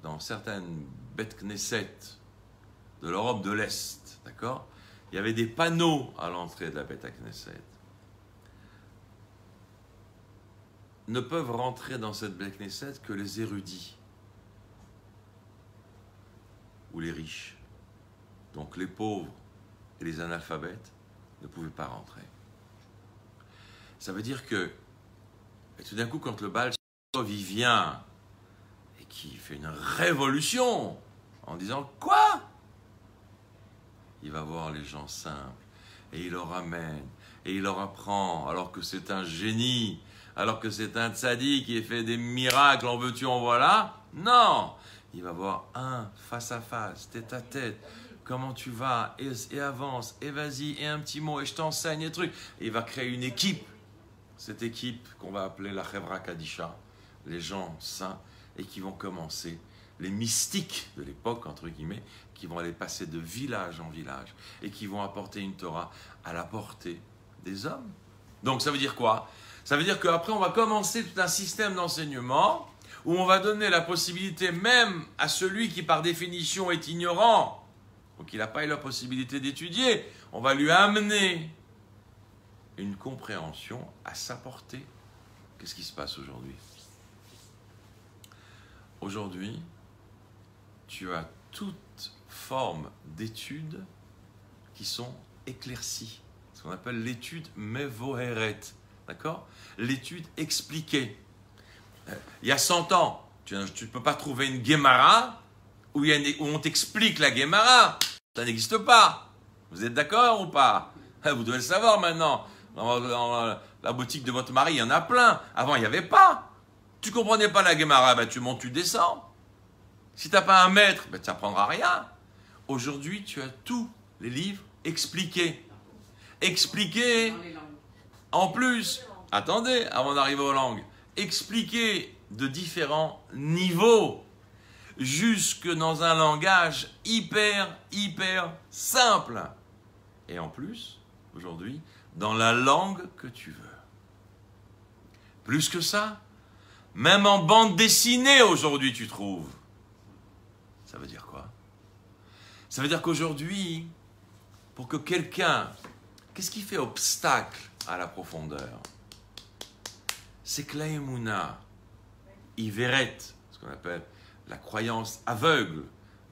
dans certaines Beth Knesset de l'Europe de l'Est, d'accord, il y avait des panneaux à l'entrée de la Beth Knesset. Ne peuvent rentrer dans cette Beth Knesset que les érudits ou les riches. Donc les pauvres et les analphabètes ne pouvaient pas rentrer. Ça veut dire que, et tout d'un coup, quand le Baal Shem Tov vient et qui fait une révolution en disant « Quoi ?» Il va voir les gens simples et il leur amène et il leur apprend, alors que c'est un génie, alors que c'est un tzaddik qui a fait des miracles, en veux-tu, en voilà. Non, il va voir un face à face, tête à tête. Comment tu vas? Et avance, et vas-y, et un petit mot, et je t'enseigne des trucs. Et il va créer une équipe. Cette équipe qu'on va appeler la Chevra Kadisha, les gens saints, et qui vont commencer, les mystiques de l'époque, entre guillemets, qui vont aller passer de village en village, et qui vont apporter une Torah à la portée des hommes. Donc ça veut dire quoi? Ça veut dire qu'après on va commencer tout un système d'enseignement, où on va donner la possibilité même à celui qui par définition est ignorant, ou qui n'a pas eu la possibilité d'étudier, on va lui amener une compréhension à sa portée. Qu'est-ce qui se passe aujourd'hui? Aujourd'hui, tu as toute forme d'études qui sont éclaircies. Ce qu'on appelle l'étude mevoheret. D'accord? L'étude expliquée. Il y a 100 ans, tu ne peux pas trouver une Guémara où on t'explique la Guémara. Ça n'existe pas. Vous êtes d'accord ou pas? Vous devez le savoir maintenant. Dans la boutique de votre mari, il y en a plein. Avant, il n'y avait pas. Tu ne comprenais pas la Guémara, ben, tu montes, tu descends. Si tu n'as pas un maître, ben, tu n'apprendras rien. Aujourd'hui, tu as tous les livres expliqués. Expliqués. Dans les langues. En plus, attendez, avant d'arriver aux langues, expliquer de différents niveaux, jusque dans un langage hyper simple. Et en plus, aujourd'hui, dans la langue que tu veux. Plus que ça, même en bande dessinée aujourd'hui, tu trouves. Ça veut dire quoi? Ça veut dire qu'aujourd'hui, pour que quelqu'un... Qu'est-ce qui fait obstacle à la profondeur? C'est que la Emouna, Iveret, ce qu'on appelle la croyance aveugle,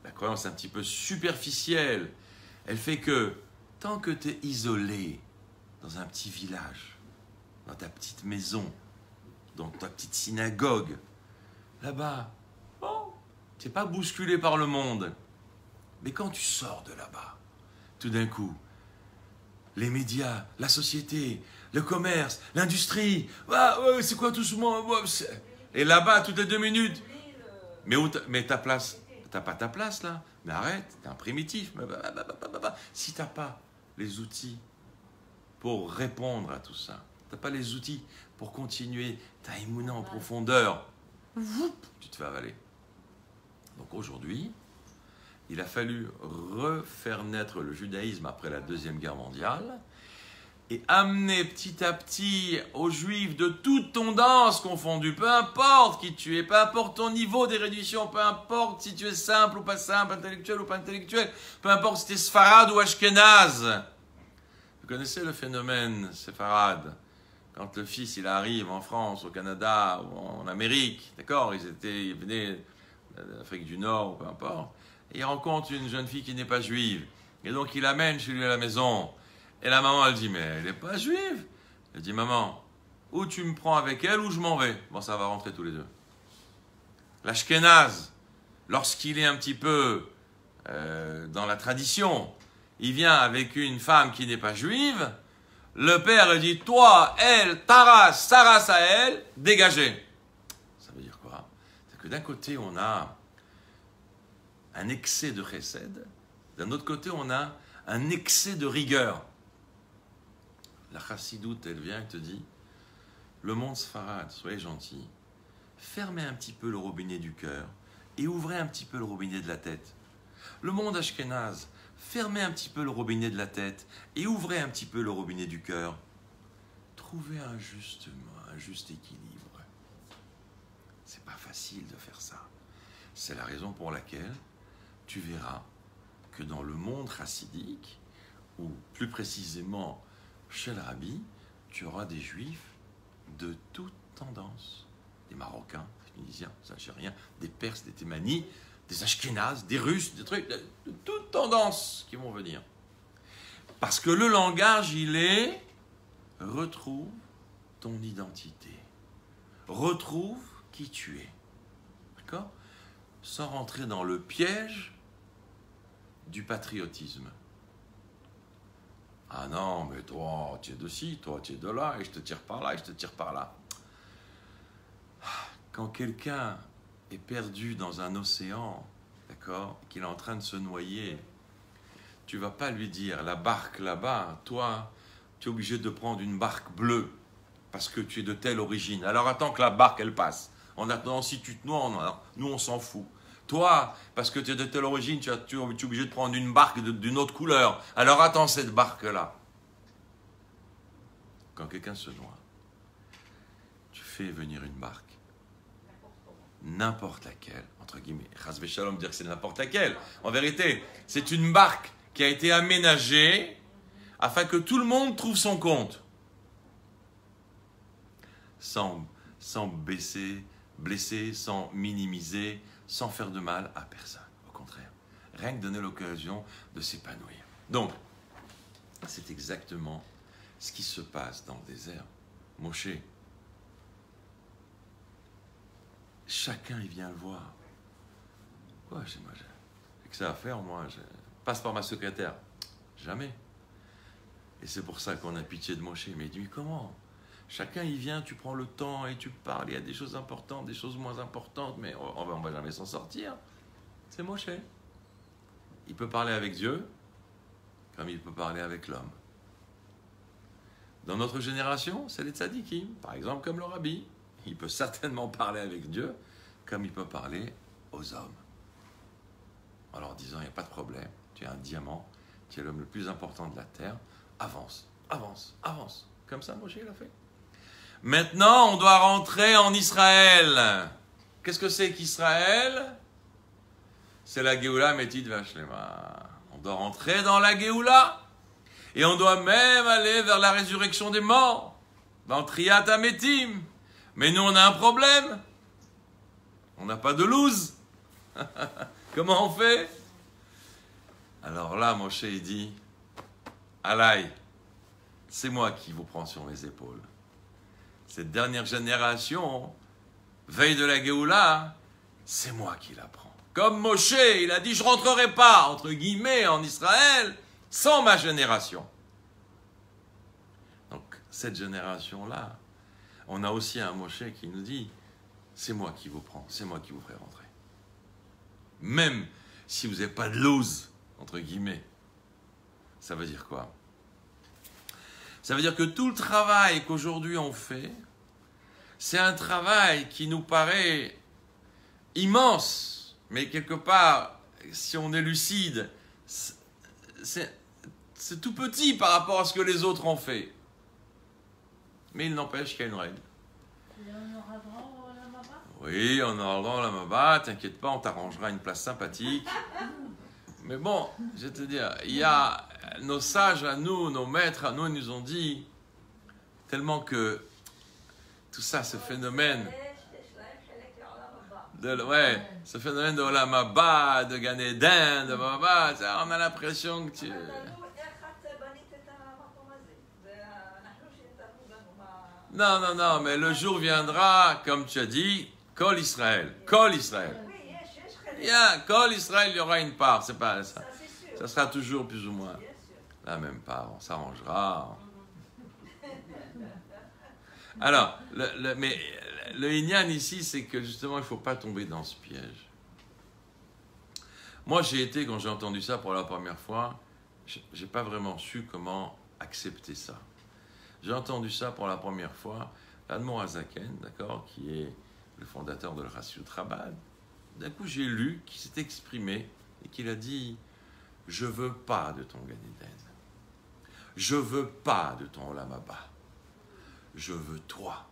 la croyance un petit peu superficielle, elle fait que tant que tu es isolé dans un petit village, dans ta petite maison, dans ta petite synagogue, là-bas, bon, tu n'es pas bousculé par le monde. Mais quand tu sors de là-bas, tout d'un coup, les médias, la société, le commerce, l'industrie, c'est quoi tout ce monde? Et là-bas, toutes les 2 minutes. Mais ta place, t'as pas ta place là. Mais arrête, t'es un primitif. Si t'as pas les outils pour répondre à tout ça, t'as pas les outils pour continuer ta émouna en profondeur, tu te fais avaler. Donc aujourd'hui, il a fallu refaire naître le judaïsme après la Deuxième Guerre mondiale et amener petit à petit aux juifs de toute tendance confondue, peu importe qui tu es, peu importe ton niveau d'érudition, peu importe si tu es simple ou pas simple, intellectuel ou pas intellectuel, peu importe si tu es séfarade ou ashkénaze. Vous connaissez le phénomène séfarade? Quand le fils il arrive en France, au Canada ou en Amérique, d'accord, ils venaient d'Afrique du Nord ou peu importe, et il rencontre une jeune fille qui n'est pas juive. Et donc il l'amène chez lui à la maison. Et la maman, elle dit, mais elle n'est pas juive. Elle dit, maman, ou tu me prends avec elle ou je m'en vais. Bon, ça va rentrer tous les deux. L'ashkénaze, lorsqu'il est un petit peu dans la tradition, il vient avec une femme qui n'est pas juive. Le père dit, toi, elle, ta race, sa race à elle, dégagez. Ça veut dire quoi? C'est que d'un côté, on a un excès de chesed, d'un autre côté, on a un excès de rigueur. La chassidoute, elle vient et te dit, le monde sfarade, soyez gentils, fermez un petit peu le robinet du cœur et ouvrez un petit peu le robinet de la tête. Le monde ashkénaze, fermez un petit peu le robinet de la tête et ouvrez un petit peu le robinet du cœur. Trouvez un juste équilibre. C'est pas facile de faire ça. C'est la raison pour laquelle tu verras que dans le monde chassidique, ou plus précisément chez le Rabbi, tu auras des juifs de toute tendance. Des Marocains, des Tunisiens, des Algériens, des Perses, des Thémanis, des Ashkénazes, des Russes, des trucs, de toute tendance qui vont venir. Parce que le langage, il est retrouve ton identité. Retrouve qui tu es. D'accord? Sans rentrer dans le piège du patriotisme. Ah non, mais toi, tu es de ci, toi, tu es de là, et je te tire par là, et je te tire par là. Quand quelqu'un est perdu dans un océan, d'accord, qu'il est en train de se noyer, tu ne vas pas lui dire, la barque là-bas, toi, tu es obligé de prendre une barque bleue, parce que tu es de telle origine. Alors attends que la barque, elle passe. En attendant, si tu te noies, nous, on s'en fout. Toi, parce que tu es de telle origine, tu es obligé de prendre une barque d'une autre couleur. Alors attends cette barque-là. Quand quelqu'un se noie, tu fais venir une barque, n'importe laquelle, entre guillemets, Chas v'Shalom dire que c'est n'importe laquelle. En vérité, c'est une barque qui a été aménagée afin que tout le monde trouve son compte. sans blesser, sans minimiser, sans faire de mal à personne. Au contraire, rien que donner l'occasion de s'épanouir. Donc, c'est exactement ce qui se passe dans le désert. Moshe, chacun il vient le voir. Quoi, j'ai que ça à faire, moi. Je passe par ma secrétaire. Jamais. Et c'est pour ça qu'on a pitié de Moshe. Mais il dit, comment? Chacun il vient, tu prends le temps et tu parles. Il y a des choses importantes, des choses moins importantes, mais on va jamais s'en sortir. C'est Moshe. Il peut parler avec Dieu comme il peut parler avec l'homme. Dans notre génération, c'est les tzadikim. Par exemple, comme le rabbi. Il peut certainement parler avec Dieu comme il peut parler aux hommes. En leur disant, il n'y a pas de problème. Tu es un diamant. Tu es l'homme le plus important de la terre. Avance, avance, avance. Comme ça, Moshe l'a fait. Maintenant, on doit rentrer en Israël. Qu'est-ce que c'est qu'Israël? C'est la Géoula Métid Vashlema. On doit rentrer dans la Géoula. Et on doit même aller vers la résurrection des morts. Dans Triat Ametim. Mais nous, on a un problème. On n'a pas de loose. Comment on fait? Alors là, Moshe, il dit, Alaï, c'est moi qui vous prends sur mes épaules. Cette dernière génération, veille de la Géoula, c'est moi qui la prends. Comme Moshe, il a dit, je ne rentrerai pas, entre guillemets, en Israël, sans ma génération. Donc, cette génération-là, on a aussi un Moshe qui nous dit, c'est moi qui vous prends, c'est moi qui vous ferai rentrer. Même si vous n'avez pas de loose, entre guillemets. Ça veut dire quoi? Ça veut dire que tout le travail qu'aujourd'hui on fait, c'est un travail qui nous paraît immense, mais quelque part, si on est lucide, c'est tout petit par rapport à ce que les autres ont fait. Mais il n'empêche qu'il y a une règle. Et on aura droit au Lamaba? Oui, on aura droit au Lamaba, t'inquiète pas, on t'arrangera une place sympathique. Mais bon, je vais te dire, il y a nos sages à nous, nos maîtres à nous, ils nous ont dit, tellement que tout ça, ce phénomène, ce phénomène de Olam Haba, de Gan Eden, de Baba, on a l'impression que tu... Non, mais le jour viendra, comme tu as dit, Kol Israël, Kol Israël. Kol Israël, il y aura une part, c'est pas ça. Ça sera toujours plus ou moins la même part, on s'arrangera. Alors, mais le Inyan ici, c'est que justement, il ne faut pas tomber dans ce piège. Moi, quand j'ai entendu ça pour la première fois, je n'ai pas vraiment su comment accepter ça. J'ai entendu ça pour la première fois, l'Admor Hazaken, d'accord, qui est le fondateur de l'Chassidout Chabad. D'un coup, j'ai lu qu'il s'est exprimé et qu'il a dit « Je ne veux pas de ton Gan Eden. Je ne veux pas de ton Olam Haba. Je veux toi. »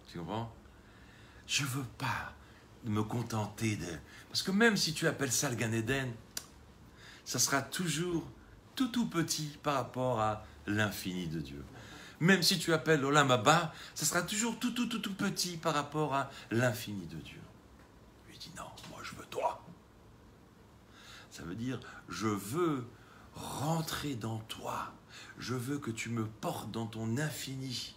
Tu comprends? Je ne veux pas me contenter de... Parce que même si tu appelles ça le Gan Eden, ça sera toujours tout petit par rapport à l'infini de Dieu. Même si tu appelles l'Olam Haba, ça sera toujours tout petit par rapport à l'infini de Dieu. Il dit non, moi je veux toi. Ça veut dire, je veux rentrer dans toi. Je veux que tu me portes dans ton infini.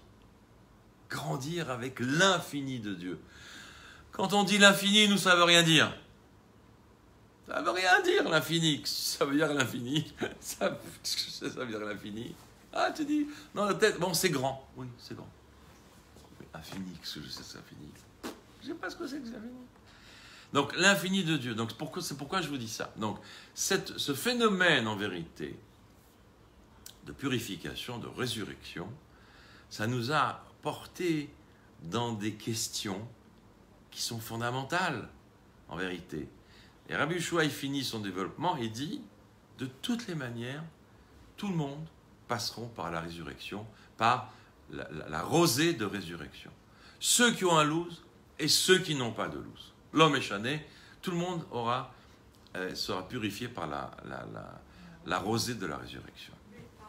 Grandir avec l'infini de Dieu. Quand on dit l'infini, nous, ça ne veut rien dire. Ça ne veut rien dire, l'infini. Ça veut dire l'infini. Ça veut dire l'infini. Ah, tu dis, dans la tête, bon, c'est grand. Oui, c'est grand. Mais infini, qu'est-ce que je sais, c'est infini. Je ne sais pas ce que c'est que c'est infini. Donc, l'infini de Dieu. Donc, c'est pourquoi je vous dis ça. Donc, ce phénomène, en vérité, de purification, de résurrection, ça nous a porté dans des questions qui sont fondamentales, en vérité. Et Rabbi Yehoshua, il finit son développement et dit, de toutes les manières, tout le monde passeront par la résurrection, par la rosée de résurrection. Ceux qui ont un loose et ceux qui n'ont pas de loose. L'homme échané, tout le monde sera purifié par la rosée de la résurrection.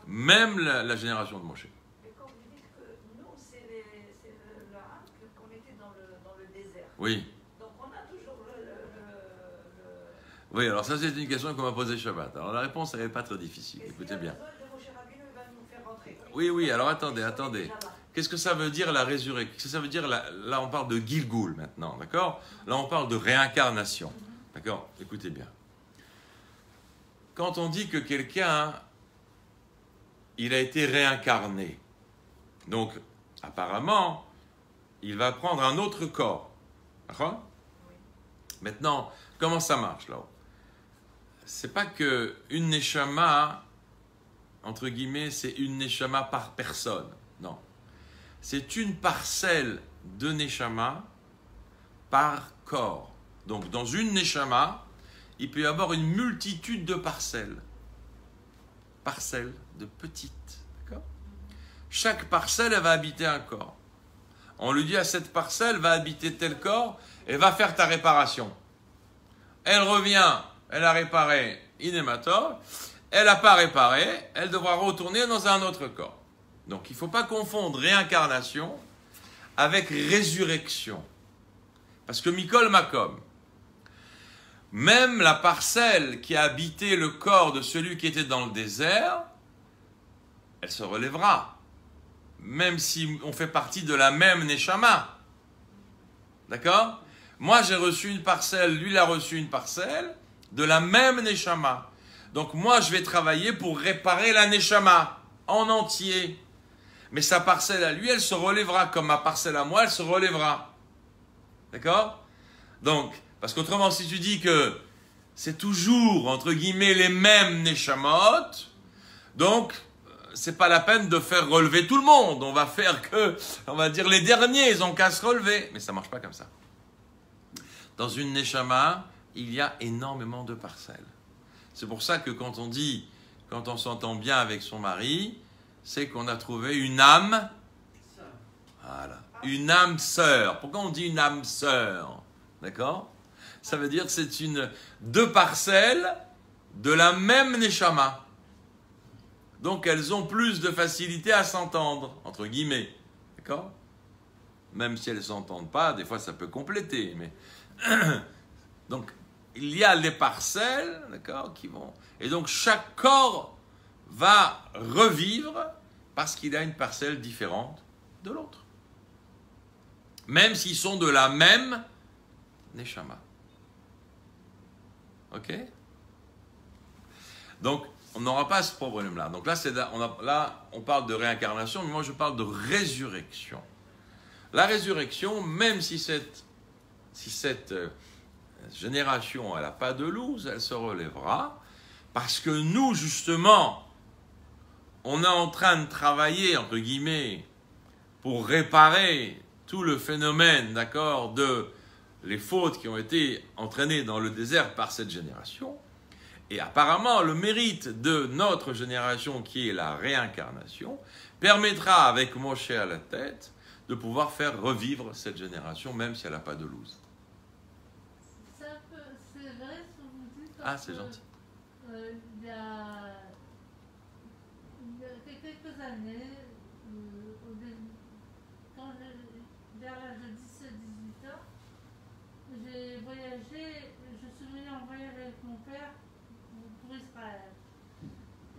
Même la génération de Moshe. Mais Oui. Donc on a toujours Oui, alors ça c'est une question qu'on m'a posée Shabbat. Alors la réponse elle n'est pas très difficile, écoutez bien. Oui, oui, alors attendez. Qu'est-ce que ça veut dire la résurrection? Qu'est-ce que ça veut dire là on parle de Gilgul maintenant, d'accord? Là on parle de réincarnation, d'accord? Écoutez bien. Quand on dit que quelqu'un, il a été réincarné, donc apparemment, il va prendre un autre corps, d'accord? Maintenant, comment ça marche là? C'est pas que une neshama, entre guillemets, c'est une neshama par personne. Non. C'est une parcelle de neshama par corps. Donc, dans une neshama, il peut y avoir une multitude de parcelles. Parcelles de petites. D'accord? Chaque parcelle, elle va habiter un corps. On lui dit à cette parcelle, va habiter tel corps et va faire ta réparation. Elle revient, elle a réparé Inémator. Elle n'a pas réparé, elle devra retourner dans un autre corps. Donc il ne faut pas confondre réincarnation avec résurrection. Parce que Mikol Makom, même la parcelle qui a habité le corps de celui qui était dans le désert, elle se relèvera. Même si on fait partie de la même Neshama. D'accord? Moi j'ai reçu une parcelle, lui il a reçu une parcelle de la même Neshama. Donc moi, je vais travailler pour réparer la Neshama en entier. Mais sa parcelle à lui, elle se relèvera. Comme ma parcelle à moi, elle se relèvera. D'accord? Donc, parce qu'autrement, si tu dis que c'est toujours, entre guillemets, les mêmes Neshamot, donc, c'est pas la peine de faire relever tout le monde. On va faire que, on va dire, les derniers, ils ont qu'à se relever. Mais ça marche pas comme ça. Dans une Neshama, il y a énormément de parcelles. C'est pour ça que quand on dit, quand on s'entend bien avec son mari, c'est qu'on a trouvé une âme, voilà, une âme sœur. Pourquoi on dit une âme sœur? D'accord? Ça veut dire que c'est deux parcelles de la même neshama. Donc elles ont plus de facilité à s'entendre, entre guillemets. D'accord? Même si elles ne s'entendent pas, des fois ça peut compléter. Mais donc, il y a les parcelles, d'accord, qui vont... Et donc, chaque corps va revivre parce qu'il a une parcelle différente de l'autre. Même s'ils sont de la même neshama. Ok? Donc, on n'aura pas ce problème-là. Donc là, on parle de réincarnation, mais moi, je parle de résurrection. La résurrection, même si cette génération, elle n'a pas de loose, elle se relèvera, parce que nous, justement, on est en train de travailler, entre guillemets, pour réparer tout le phénomène, d'accord, de les fautes qui ont été entraînées dans le désert par cette génération. Et apparemment, le mérite de notre génération, qui est la réincarnation, permettra, avec Moshe à la tête, de pouvoir faire revivre cette génération, même si elle n'a pas de loose. C'est vrai ce que vous dites. Ah, c'est gentil. Il y a quelques années, vers l'âge de 17-18 ans, j'ai voyagé, je suis venue en voyage avec mon père pour Israël.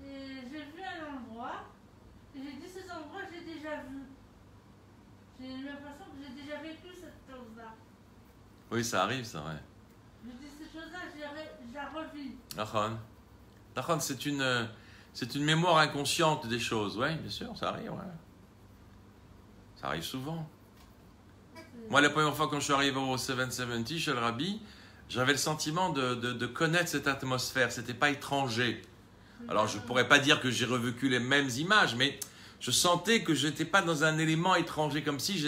Et j'ai vu un endroit, et j'ai dit cet endroit, j'ai déjà vu. J'ai eu l'impression que j'ai déjà vécu cette chose-là. Oui, ça arrive, c'est vrai. Je dis ces choses-là, je la revis. Nachon, c'est une mémoire inconsciente des choses. Oui, bien sûr, ça arrive. Ouais. Ça arrive souvent. Moi, la première fois quand je suis arrivé au 770 chez le Rabbi, j'avais le sentiment de connaître cette atmosphère. C'était pas étranger. Alors, je pourrais pas dire que j'ai revécu les mêmes images, mais je sentais que j'étais pas dans un élément étranger, comme si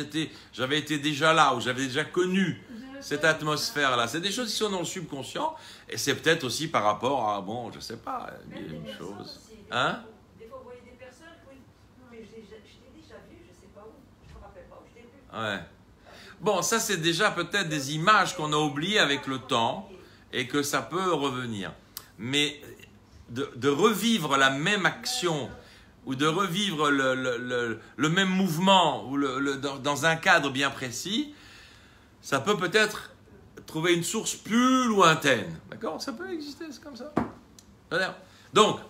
j'avais été déjà là, ou j'avais déjà connu cette atmosphère-là. C'est des choses qui sont dans le subconscient, et c'est peut-être aussi par rapport à, bon, je sais pas, une chose. Hein? Des fois, vous voyez des personnes, oui, mais je t'ai déjà vu, je sais pas où, je me rappelle pas où je t'ai vu. Ouais. Bon, ça c'est déjà peut-être des images qu'on a oubliées avec le temps, et que ça peut revenir. Mais de revivre la même action, ou de revivre le même mouvement, ou dans un cadre bien précis, ça peut peut-être trouver une source plus lointaine. D'accord? Ça peut exister, c'est comme ça. Voilà. Donc,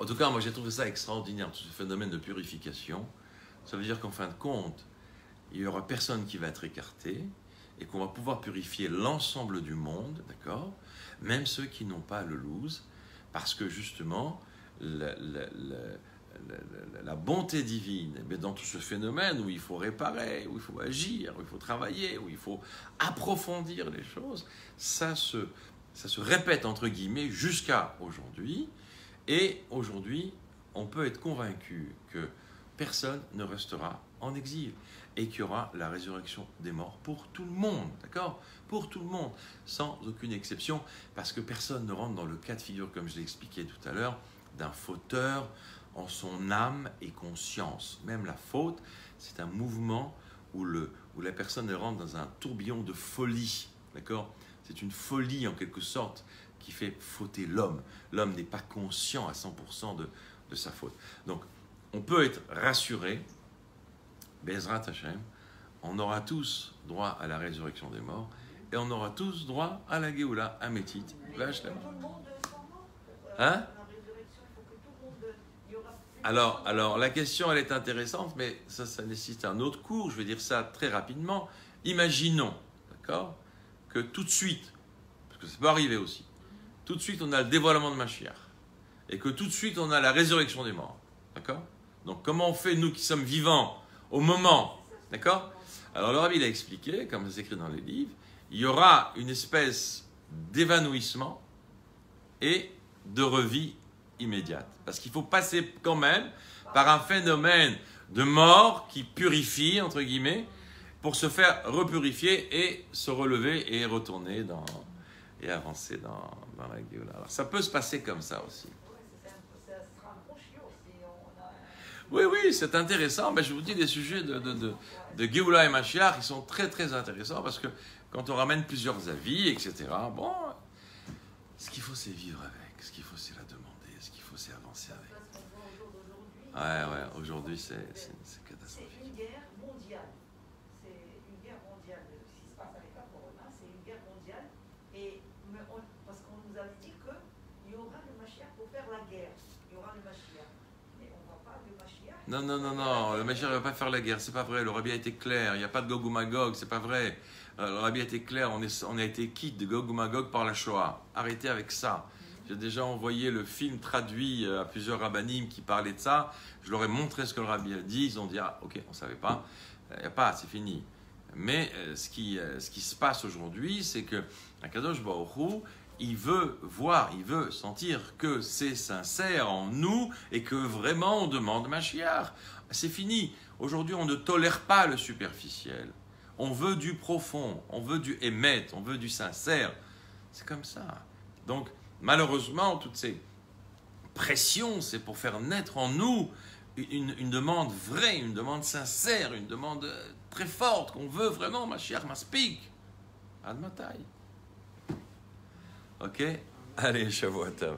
en tout cas, moi j'ai trouvé ça extraordinaire, tout ce phénomène de purification. Ça veut dire qu'en fin de compte, il n'y aura personne qui va être écarté et qu'on va pouvoir purifier l'ensemble du monde, d'accord? Même ceux qui n'ont pas le loose, parce que justement, la bonté divine, mais dans tout ce phénomène où il faut réparer, où il faut agir, où il faut travailler, où il faut approfondir les choses, ça se répète entre guillemets jusqu'à aujourd'hui. Et aujourd'hui, on peut être convaincu que personne ne restera en exil et qu'il y aura la résurrection des morts pour tout le monde, d'accord? Pour tout le monde, sans aucune exception, parce que personne ne rentre dans le cas de figure, comme je l'ai expliqué tout à l'heure, d'un fauteur en son âme et conscience. Même la faute, c'est un mouvement où la personne elle rentre dans un tourbillon de folie, d'accord? C'est une folie en quelque sorte qui fait fauter l'homme. L'homme n'est pas conscient à 100% de sa faute. Donc, on peut être rassuré, Bezrat Hashem, on aura tous droit à la résurrection des morts et on aura tous droit à la Géoula, à Métit. Tout le monde soit mort. Hein? La résurrection, il faut que tout le monde. Il y aura plus Alors, la question, elle est intéressante, mais ça nécessite un autre cours. Je vais dire ça très rapidement. Imaginons, d'accord, que tout de suite, parce que ça peut arriver aussi, tout de suite, on a le dévoilement de Mashiach et que tout de suite, on a la résurrection des morts, d'accord? Donc, comment on fait, nous qui sommes vivants, au moment, d'accord? Alors, le Rabbi l'a expliqué, comme c'est écrit dans les livres, il y aura une espèce d'évanouissement et de revie immédiate. Parce qu'il faut passer quand même par un phénomène de mort qui purifie, entre guillemets, pour se faire repurifier et se relever et retourner et avancer dans la Géoula. Alors ça peut se passer comme ça aussi. Ça sera un bon chiot si on a. Oui, c'est intéressant. Mais je vous dis, les sujets de Géoula et Mashiach, ils sont très très intéressants parce que quand on ramène plusieurs avis, etc., bon, ce qu'il faut c'est vivre avec, ce qu'il faut c'est la demander, ce qu'il faut c'est avancer avec. Parce qu'on voit au jour d'aujourd'hui. Ouais, aujourd'hui c'est C'est catastrophique. une guerre mondiale. C'est une guerre mondiale. Ce qui se passe avec la Corona, c'est une guerre mondiale. Parce qu'on nous a dit qu'il y aura le Mashiach pour faire la guerre. Il y aura le Mashiach. Mais on ne voit pas le Mashiach. Non, le Mashiach ne va pas faire la guerre, c'est pas vrai. Le Rabbi a été clair, il n'y a pas de Gog ou Magog, c'est pas vrai. Le Rabbi a été clair, on a été quitte de Gog ou Magog par la Shoah. Arrêtez avec ça. J'ai déjà envoyé le film traduit à plusieurs rabbinim qui parlaient de ça. Je leur ai montré ce que le Rabbi a dit. Ils ont dit, ah, ok, on ne savait pas. Il n'y a pas, c'est fini. Mais ce qui se passe aujourd'hui, c'est que Akadosh Baruch Hu, il veut voir, il veut sentir que c'est sincère en nous et que vraiment on demande Mashiach. C'est fini. Aujourd'hui, on ne tolère pas le superficiel. On veut du profond, on veut du émet, on veut du sincère. C'est comme ça. Donc, malheureusement, toutes ces pressions, c'est pour faire naître en nous une demande vraie, une demande sincère, une demande très forte, qu'on veut vraiment, Mashiach Maspik. Ad Matai. Ok? Allez, Shavuot Tov.